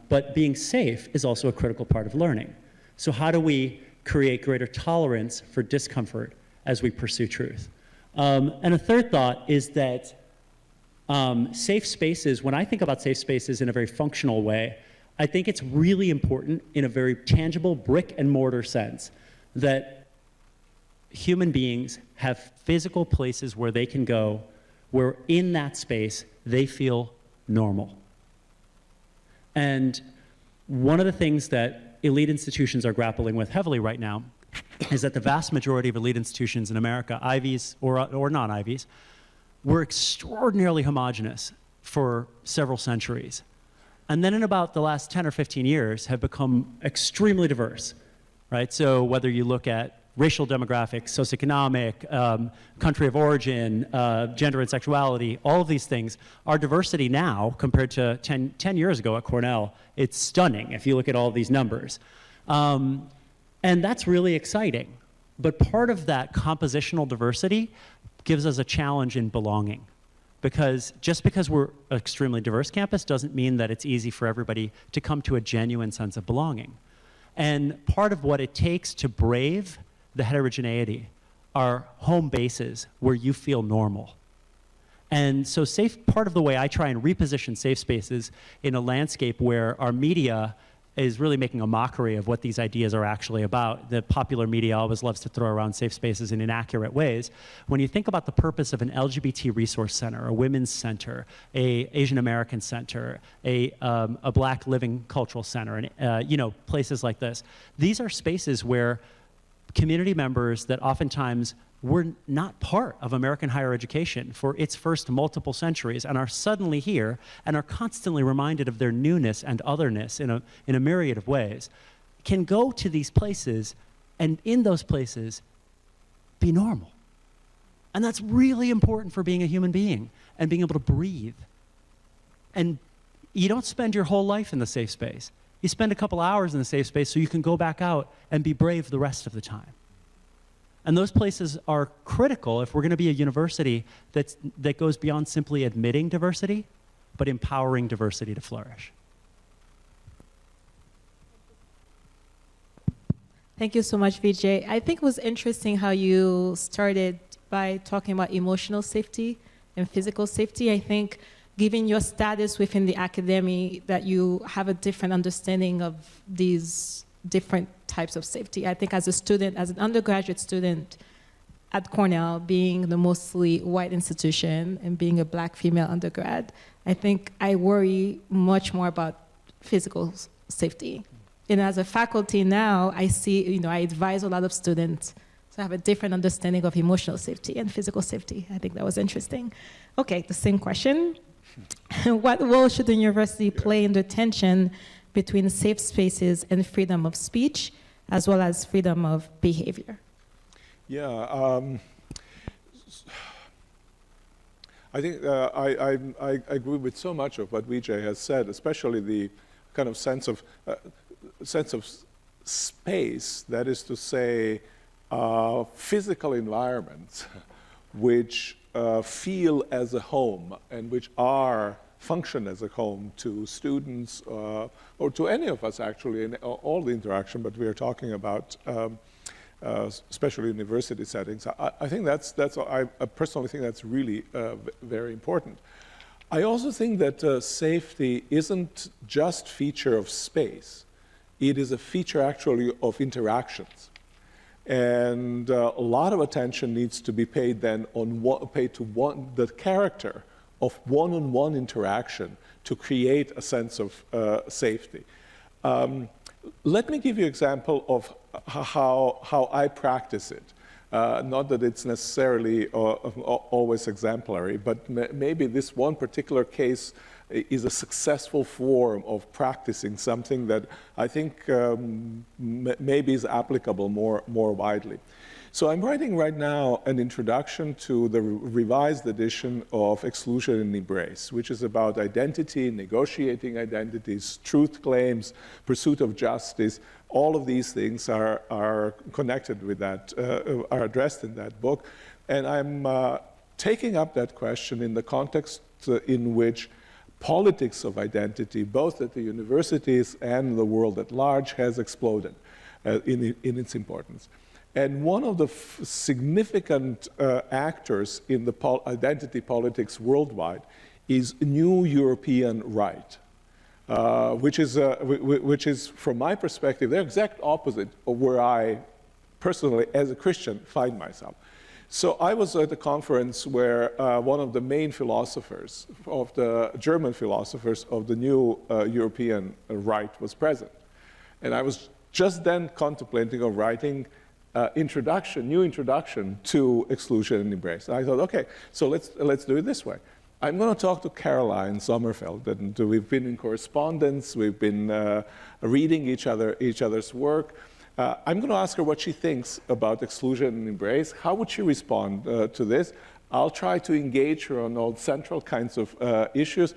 But being safe is also a critical part of learning. So how do we create greater tolerance for discomfort as we pursue truth? And a third thought is that safe spaces, when I think about safe spaces in a very functional way, I think it's really important in a very tangible brick and mortar sense that human beings have physical places where they can go, where in that space they feel normal. And one of the things that elite institutions are grappling with heavily right now is that the vast majority of elite institutions in America, Ivies or non-Ivies, were extraordinarily homogenous for several centuries. And then in about the last 10 or 15 years have become extremely diverse, right? So whether you look at racial demographics, socioeconomic, country of origin, gender and sexuality, all of these things, our diversity now compared to 10 years ago at Cornell, it's stunning if you look at all these numbers. And that's really exciting. But part of that compositional diversity gives us a challenge in belonging. Because just because we're an extremely diverse campus doesn't mean that it's easy for everybody to come to a genuine sense of belonging. And part of what it takes to brave the heterogeneity are home bases where you feel normal. And so part of the way I try and reposition safe spaces in a landscape where our media is really making a mockery of what these ideas are actually about. The popular media always loves to throw around safe spaces in inaccurate ways. When you think about the purpose of an LGBT resource center, a women's center, a Asian American center, a Black living cultural center, and places like this, these are spaces where community members that oftentimes were not part of American higher education for its first multiple centuries and are suddenly here and are constantly reminded of their newness and otherness in a myriad of ways, can go to these places and in those places be normal. And that's really important for being a human being and being able to breathe. And you don't spend your whole life in the safe space. You spend a couple hours in the safe space so you can go back out and be brave the rest of the time. And those places are critical if we're going to be a university that goes beyond simply admitting diversity, but empowering diversity to flourish. Thank you so much, Vijay. I think it was interesting how you started by talking about emotional safety and physical safety. I think given your status within the academy, that you have a different understanding of these different types of safety. I think as a student, as an undergraduate student at Cornell, being the mostly white institution and being a black female undergrad, I think I worry much more about physical safety. And as a faculty now, I see, I advise a lot of students to have a different understanding of emotional safety and physical safety. I think that was interesting. Okay, the same question. What role should the university play in the tension between safe spaces and freedom of speech, as well as freedom of behavior? Yeah, I think I agree with so much of what Vijay has said, especially the kind of sense of space, that is to say, physical environments which feel as a home and which function as a home to students or to any of us actually in all the interaction, but we are talking about especially university settings. I think I personally think that's really very important. I also think that safety isn't just feature of space. It is a feature actually of interactions. And a lot of attention needs to be paid then the character of one-on-one interaction to create a sense of safety. Let me give you an example of how I practice it. Not that it's necessarily always exemplary, but maybe this one particular case is a successful form of practicing something that I think maybe is applicable more widely. So I'm writing right now an introduction to the revised edition of Exclusion and Embrace, which is about identity, negotiating identities, truth claims, pursuit of justice. All of these things are connected with that, are addressed in that book. And I'm taking up that question in the context in which politics of identity, both at the universities and the world at large, has exploded in its importance. And one of the significant actors in the identity politics worldwide is New European Right, which is, from my perspective, the exact opposite of where I personally, as a Christian, find myself. So I was at a conference where one of the main philosophers, of the German philosophers of the New European Right was present. And I was just then contemplating of writing new introduction to Exclusion and Embrace. And I thought, okay, so let's do it this way. I'm going to talk to Caroline Sommerfeld, and we've been in correspondence, we've been reading each other's work. I'm going to ask her what she thinks about Exclusion and Embrace. How would she respond to this? I'll try to engage her on all central kinds of issues.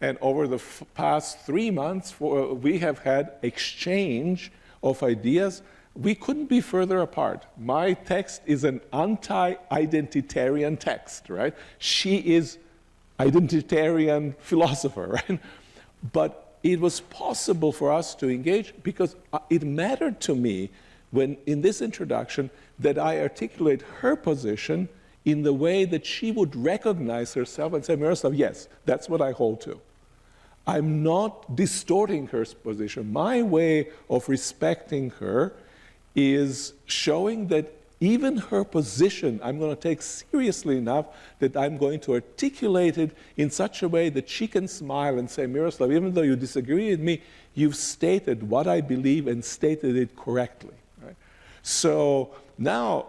And over the past 3 months, we have had exchange of ideas. We couldn't be further apart. My text is an anti-identitarian text, right? She is identitarian philosopher, right? But it was possible for us to engage because it mattered to me when, in this introduction, that I articulate her position in the way that she would recognize herself and say, Miroslav, yes, that's what I hold to. I'm not distorting her position. My way of respecting her is showing that even her position I'm going to take seriously enough that I'm going to articulate it in such a way that she can smile and say, Miroslav, even though you disagree with me, you've stated what I believe and stated it correctly. Right? So now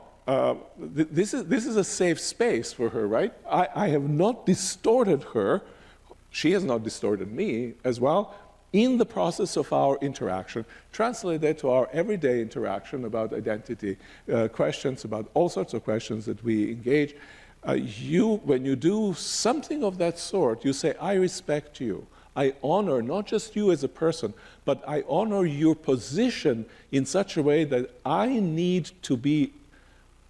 this is a safe space for her, right? I have not distorted her. She has not distorted me as well. in the process of our interaction, translate that to our everyday interaction about identity questions, about all sorts of questions that we engage. When you do something of that sort, you say, I respect you. I honor not just you as a person, but I honor your position in such a way that I need to be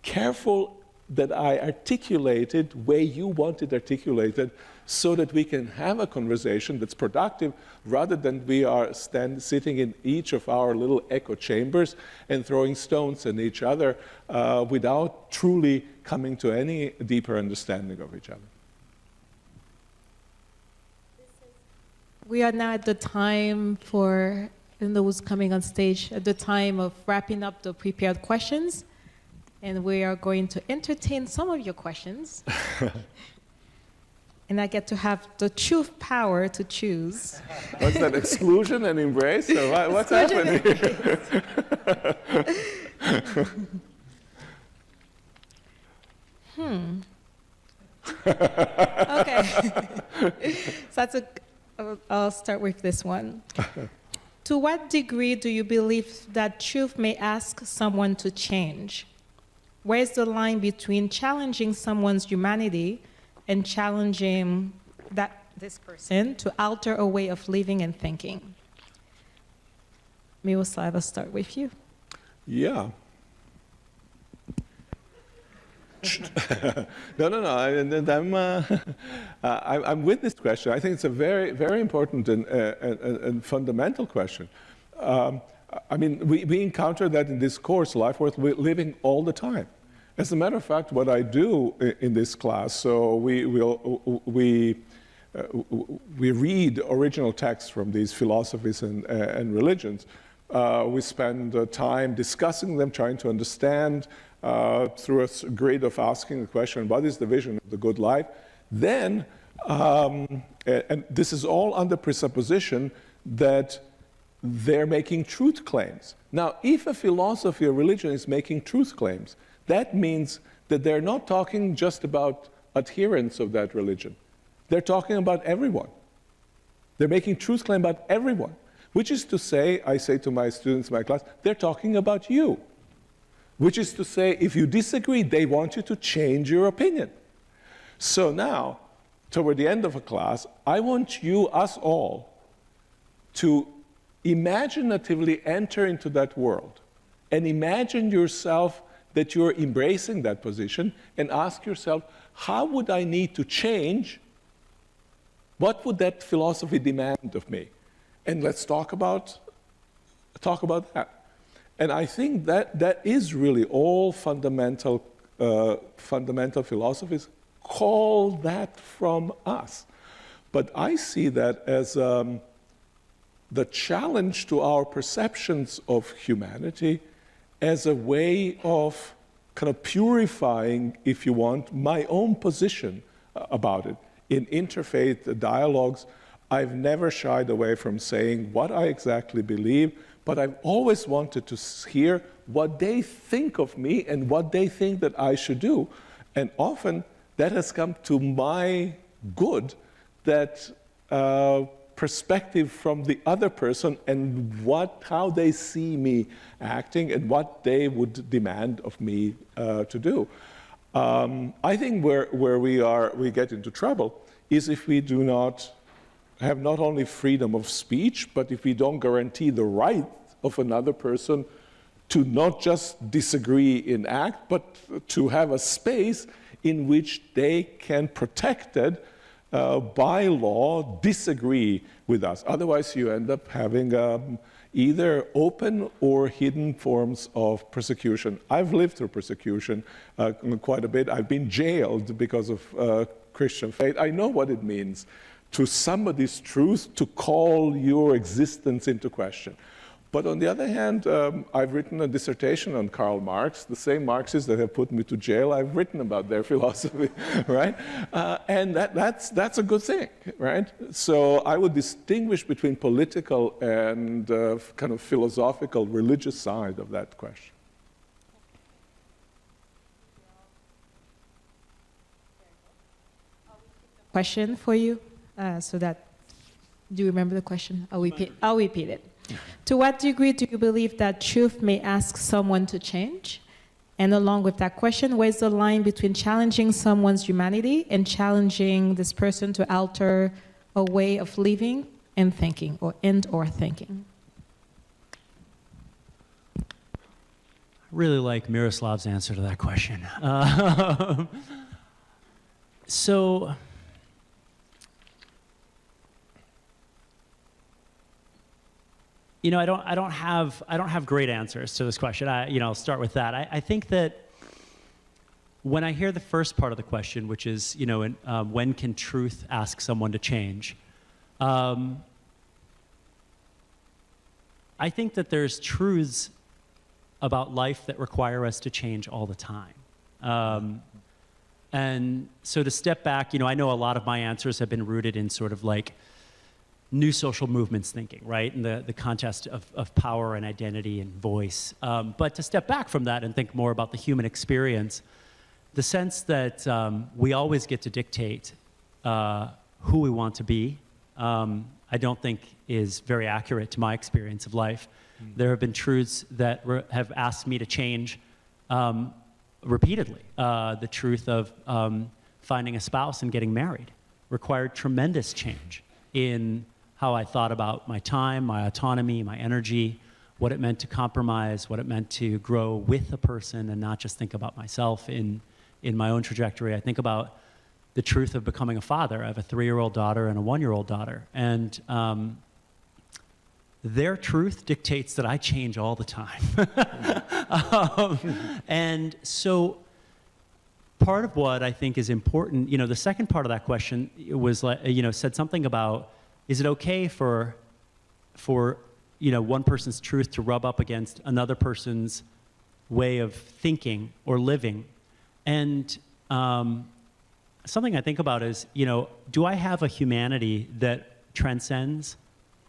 careful that I articulate it where you want it articulated, so that we can have a conversation that's productive, rather than we are sitting in each of our little echo chambers and throwing stones at each other without truly coming to any deeper understanding of each other. We are now at the time for those coming on stage, at the time of wrapping up the prepared questions. And we are going to entertain some of your questions. And I get to have the true power to choose. What's that, exclusion and embrace? Or what's happening here? Okay. So I'll start with this one. To what degree do you believe that truth may ask someone to change? Where's the line between challenging someone's humanity and challenging this person to alter a way of living and thinking? Miroslav, I'll start with you. Yeah. No. I'm with this question. I think it's a very, very important and fundamental question. I mean, we encounter that in this course, Life Worth Living, all the time. As a matter of fact, what I do in this class, so we read original texts from these philosophies and religions. We spend time discussing them, trying to understand through a grid of asking the question, what is the vision of the good life? Then, and this is all under presupposition that they're making truth claims. Now, if a philosophy or religion is making truth claims, that means that they're not talking just about adherents of that religion. They're talking about everyone. They're making truth claim about everyone, which is to say, I say to my students in my class, they're talking about you. Which is to say, if you disagree, they want you to change your opinion. So now, toward the end of a class, I want us all, to imaginatively enter into that world and imagine yourself that you're embracing that position and ask yourself, how would I need to change? What would that philosophy demand of me? And let's talk about that. And I think that is really all fundamental philosophies call that from us. But I see that as the challenge to our perceptions of humanity as a way of kind of purifying, if you want, my own position about it. In interfaith dialogues, I've never shied away from saying what I exactly believe, but I've always wanted to hear what they think of me and what they think that I should do. And often that has come to my good, that perspective from the other person and how they see me acting and what they would demand of me to do. I think where we get into trouble is if we do not have not only freedom of speech, but if we don't guarantee the right of another person to not just disagree in act, but to have a space in which they can, protected by law, disagree with us. Otherwise, you end up having either open or hidden forms of persecution. I've lived through persecution quite a bit. I've been jailed because of Christian faith. I know what it means to somebody's truth to call your existence into question. But on the other hand, I've written a dissertation on Karl Marx, the same Marxists that have put me to jail. I've written about their philosophy, right? And that's a good thing, right? So I would distinguish between political and kind of philosophical, religious side of that question. Question for you, so that Do you remember the question? I'll repeat it. To what degree do you believe that truth may ask someone to change? And along with that question, where's the line between challenging someone's humanity and challenging this person to alter a way of living and thinking, or thinking? I really like Miroslav's answer to that question. So, I don't have great answers to this question. I'll start with that. I think that when I hear the first part of the question, which is, when can truth ask someone to change? I think that there's truths about life that require us to change all the time. And so to step back, I know a lot of my answers have been rooted in sort of like new social movements thinking, right? In the context of power and identity and voice. But to step back from that and think more about the human experience, the sense that we always get to dictate who we want to be, I don't think is very accurate to my experience of life. There have been truths that have asked me to change repeatedly. The truth of finding a spouse and getting married required tremendous change in how I thought about my time, my autonomy, my energy, what it meant to compromise, what it meant to grow with a person and not just think about myself in my own trajectory. I think about the truth of becoming a father. I have a 3-year-old daughter and a 1-year-old daughter. And their truth dictates that I change all the time. And so part of what I think is important, the second part of that question was, said something about, is it okay for one person's truth to rub up against another person's way of thinking or living? And something I think about is, do I have a humanity that transcends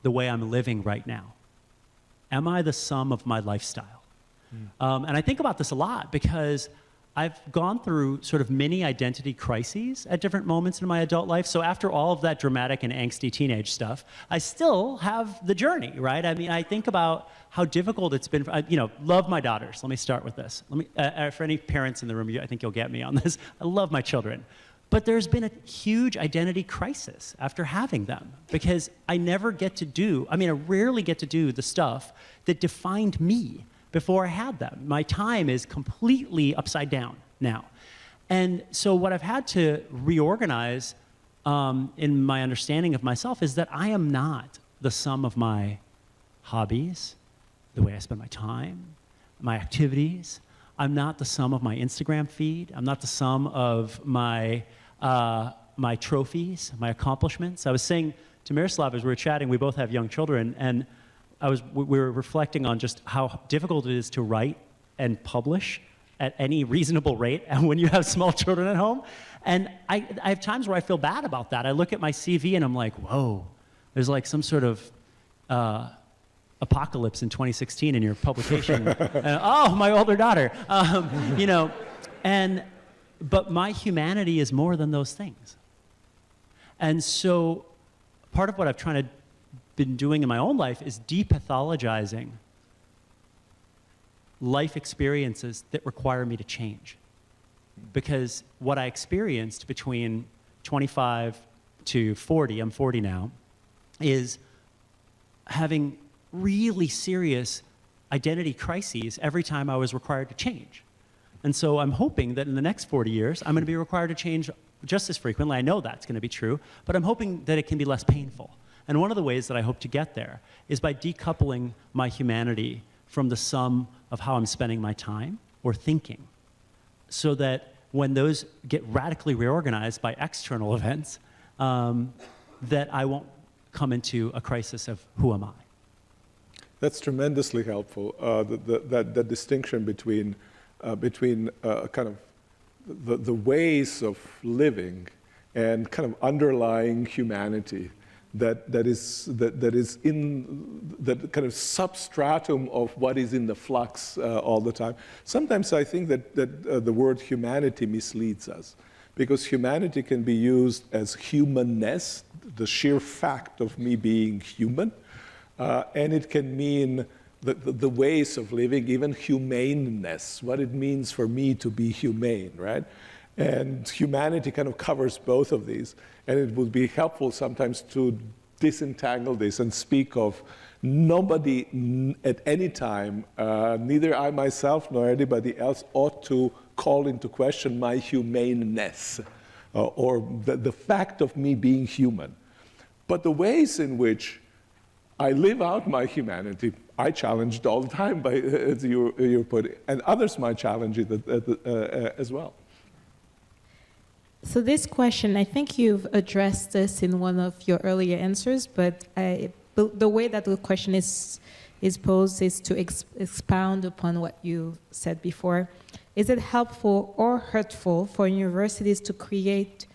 the way I'm living right now? Am I the sum of my lifestyle? And I think about this a lot because I've gone through sort of mini identity crises at different moments in my adult life. So after all of that dramatic and angsty teenage stuff, I still have the journey, right? I mean, I think about how difficult it's been. Love my daughters. Let me start with this. For any parents in the room, I think you'll get me on this. I love my children. But there's been a huge identity crisis after having them because I rarely get to do the stuff that defined me before I had them. My time is completely upside down now. And so what I've had to reorganize in my understanding of myself is that I am not the sum of my hobbies, the way I spend my time, my activities. I'm not the sum of my Instagram feed. I'm not the sum of my trophies, my accomplishments. I was saying to Miroslav as we were chatting, we both have young children, and we were reflecting on just how difficult it is to write and publish at any reasonable rate and when you have small children at home. And I have times where I feel bad about that. I look at my CV and I'm like, whoa, there's like some sort of apocalypse in 2016 in your publication. Oh, my older daughter. But my humanity is more than those things. And so part of what I've been doing in my own life is depathologizing life experiences that require me to change. Because what I experienced between 25 to 40, I'm 40 now, is having really serious identity crises every time I was required to change. And so I'm hoping that in the next 40 years, I'm going to be required to change just as frequently. I know that's going to be true, but I'm hoping that it can be less painful. And one of the ways that I hope to get there is by decoupling my humanity from the sum of how I'm spending my time or thinking, so that when those get radically reorganized by external events, that I won't come into a crisis of who am I. That's tremendously helpful, that distinction between kind of the ways of living and kind of underlying humanity that is in that kind of substratum of what is in the flux all the time. Sometimes I think that the word humanity misleads us, because humanity can be used as humanness, the sheer fact of me being human, and it can mean the ways of living, even humaneness, what it means for me to be humane, right? And humanity kind of covers both of these, and it would be helpful sometimes to disentangle this and speak of nobody at any time, neither I myself nor anybody else ought to call into question my humaneness or the fact of me being human. But the ways in which I live out my humanity, I challenged all the time, by, as you put it, and others might challenge it as well. So this question, I think you've addressed this in one of your earlier answers, but the way that the question is posed is to expound upon what you said before. Is it helpful or hurtful for universities to create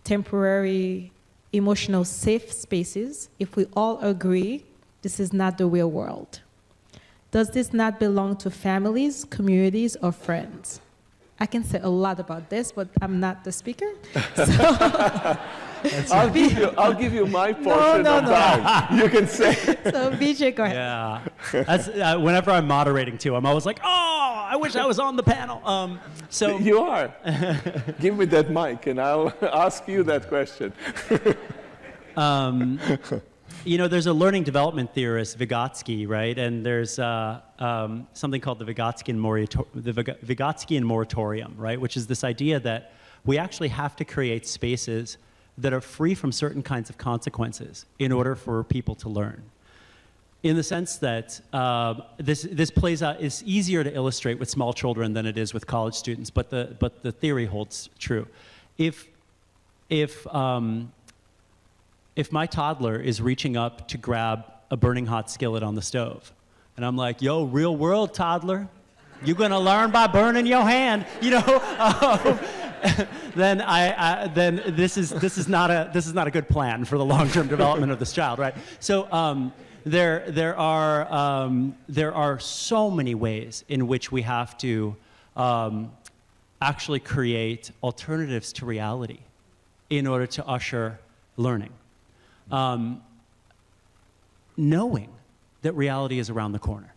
temporary emotional safe spaces if we all agree this is not the real world? Does this not belong to families, communities, or friends? I can say a lot about this, but I'm not the speaker. So I'll give you my portion of time. You can say. So Vijay, go ahead. Yeah. That's, whenever I'm moderating too, I'm always like, oh, I wish I was on the panel. So you are. Give me that mic, and I'll ask you that question. You know, there's a learning development theorist, Vygotsky, right? And there's something called the Vygotskian moratorium, right? Which is this idea that we actually have to create spaces that are free from certain kinds of consequences in order for people to learn. In the sense that this plays out, it's easier to illustrate with small children than it is with college students, but the theory holds true. If my toddler is reaching up to grab a burning hot skillet on the stove, and I'm like, yo, real world toddler, you're gonna learn by burning your hand, you know, then then this is not a good plan for the long-term development of this child, right? So there are so many ways in which we have to actually create alternatives to reality in order to usher learning. Knowing that reality is around the corner.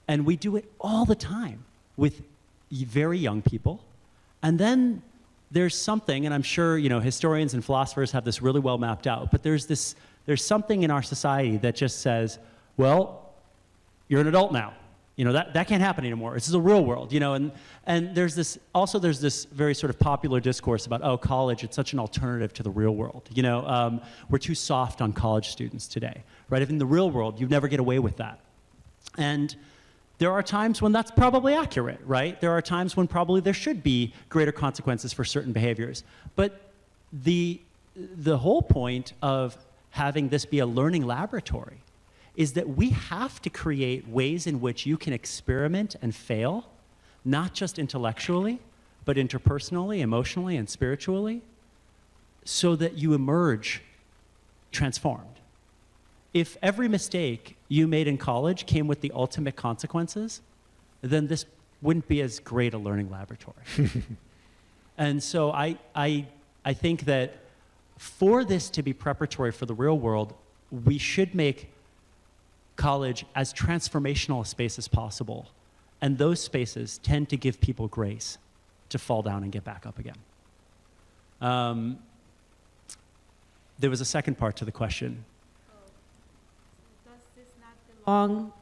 And we do it all the time with very young people. And then there's something, and I'm sure historians and philosophers have this really well mapped out, but there's something in our society that just says, well, you're an adult now. That can't happen anymore. This is a real world, and there's this very sort of popular discourse about, oh, college, it's such an alternative to the real world. We're too soft on college students today, right? If in the real world, you never get away with that. And there are times when that's probably accurate, right? There are times when probably there should be greater consequences for certain behaviors. But the whole point of having this be a learning laboratory is that we have to create ways in which you can experiment and fail, not just intellectually, but interpersonally, emotionally, and spiritually, so that you emerge transformed. If every mistake you made in college came with the ultimate consequences, then this wouldn't be as great a learning laboratory. And so I think that for this to be preparatory for the real world, we should make college as transformational a space as possible. And those spaces tend to give people grace to fall down and get back up again. There was a second part to the question. Does this not belong?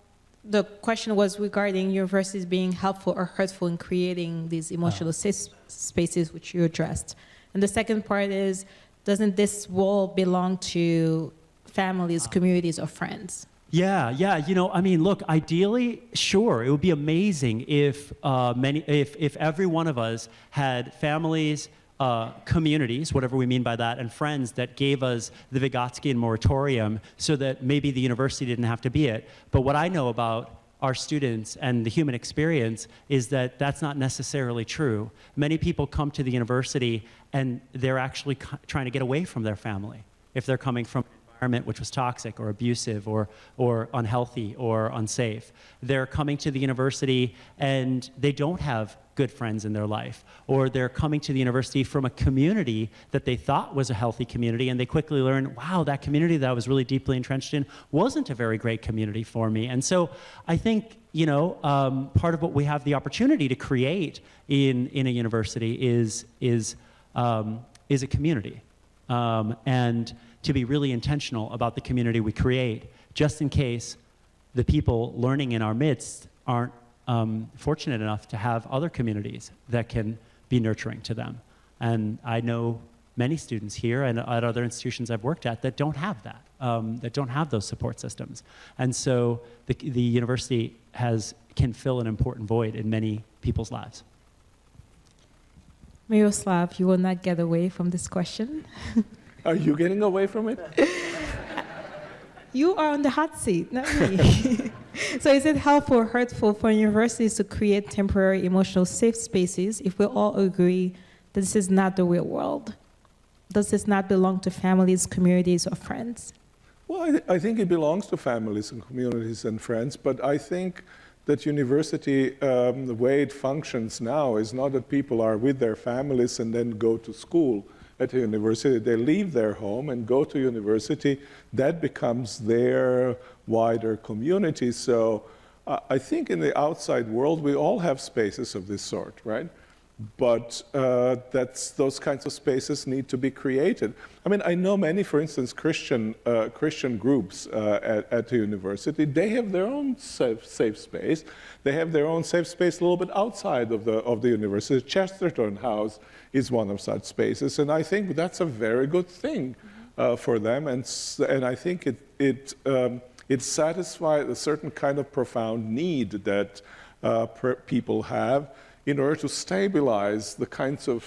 The question was regarding universities being helpful or hurtful in creating these emotional safe spaces, which you addressed. And the second part is, doesn't this role belong to families, communities, or friends? Yeah. I mean, look, ideally, sure, it would be amazing if if every one of us had families, communities, whatever we mean by that, and friends that gave us the Vygotskian moratorium so that maybe the university didn't have to be it. But what I know about our students and the human experience is that that's not necessarily true. Many people come to the university and they're actually trying to get away from their family if they're coming from an environment which was toxic or abusive or unhealthy or unsafe. They're coming to the university and they don't have good friends in their life, or they're coming to the university from a community that they thought was a healthy community, and they quickly learn, wow, that community that I was really deeply entrenched in wasn't a very great community for me. And so I think, you know, part of what we have the opportunity to create in a university is a community, and to be really intentional about the community we create, just in case the people learning in our midst aren't fortunate enough to have other communities that can be nurturing to them. And I know many students here and at other institutions I've worked at that don't have that, that don't have those support systems. And so the university can fill an important void in many people's lives. Miroslav, you will not get away from this question. Are you getting away from it? You are on the hot seat, not me. So is it helpful or hurtful for universities to create temporary emotional safe spaces if we all agree that this is not the real world? Does this not belong to families, communities, or friends? Well, I think it belongs to families and communities and friends, but I think that university, the way it functions now is not that people are with their families and then go to school at a university. They leave their home and go to university. That becomes their wider community. So I think in the outside world, we all have spaces of this sort, right? But those kinds of spaces need to be created. I mean, I know many, for instance, Christian groups at the university. They have their own safe space. They have their own safe space a little bit outside of the university. Chesterton House is one of such spaces, and I think that's a very good thing for them. And I think it satisfies a certain kind of profound need that people have in order to stabilize the kinds of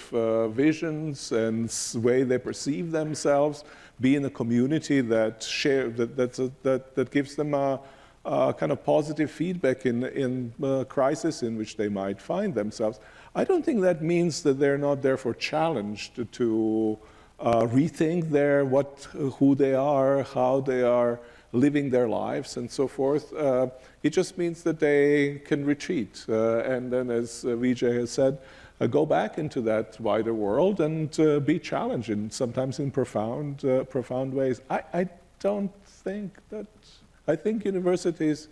visions and way they perceive themselves, be in a community that gives them a kind of positive feedback in crisis in which they might find themselves. I don't think that means that they're not therefore challenged to rethink who they are, how they are living their lives, and so forth. It just means that they can retreat, and then, as Vijay has said, go back into that wider world and be challenged, sometimes in profound ways. I don't think that. I think universities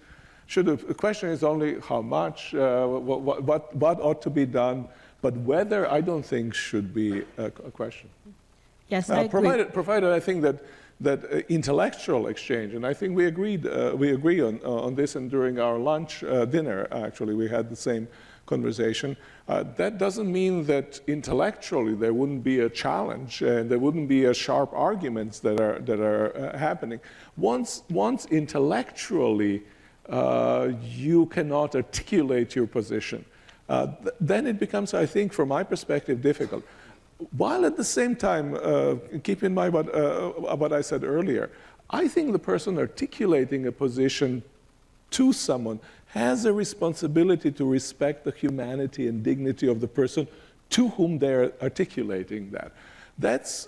should have. The question is only how much, what ought to be done, but whether, I don't think should be a question. Yes, I agree. Provided I think that intellectual exchange, and I think we agree on this, and during our dinner, actually, we had the same conversation. That doesn't mean that intellectually there wouldn't be a challenge, and there wouldn't be sharp arguments that are happening. Once intellectually you cannot articulate your position, then it becomes, I think, from my perspective, difficult. While at the same time, keep in mind what I said earlier, I think the person articulating a position to someone has a responsibility to respect the humanity and dignity of the person to whom they're articulating that. That's,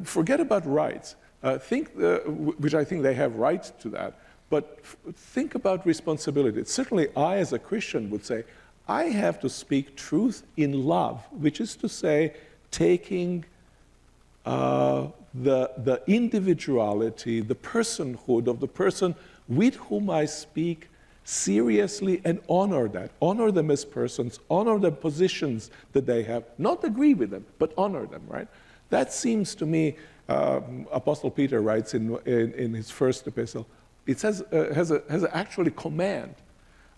forget about rights, which I think they have rights to that, but think about responsibility. Certainly I, as a Christian, would say, I have to speak truth in love, which is to say, taking the individuality, the personhood of the person with whom I speak seriously, and honor that. Honor them as persons, honor the positions that they have, not agree with them, but honor them, right? That seems to me, Apostle Peter writes in his first epistle, it says, has actually command.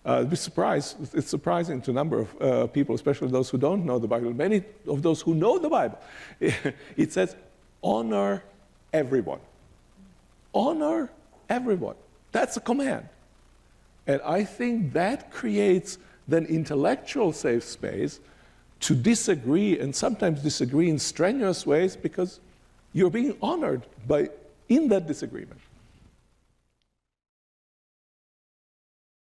It's surprising to a number of people, especially those who don't know the Bible. Many of those who know the Bible, it says, honor everyone. Honor everyone. That's a command. And I think that creates then intellectual safe space to disagree, and sometimes disagree in strenuous ways, because you're being honored in that disagreement.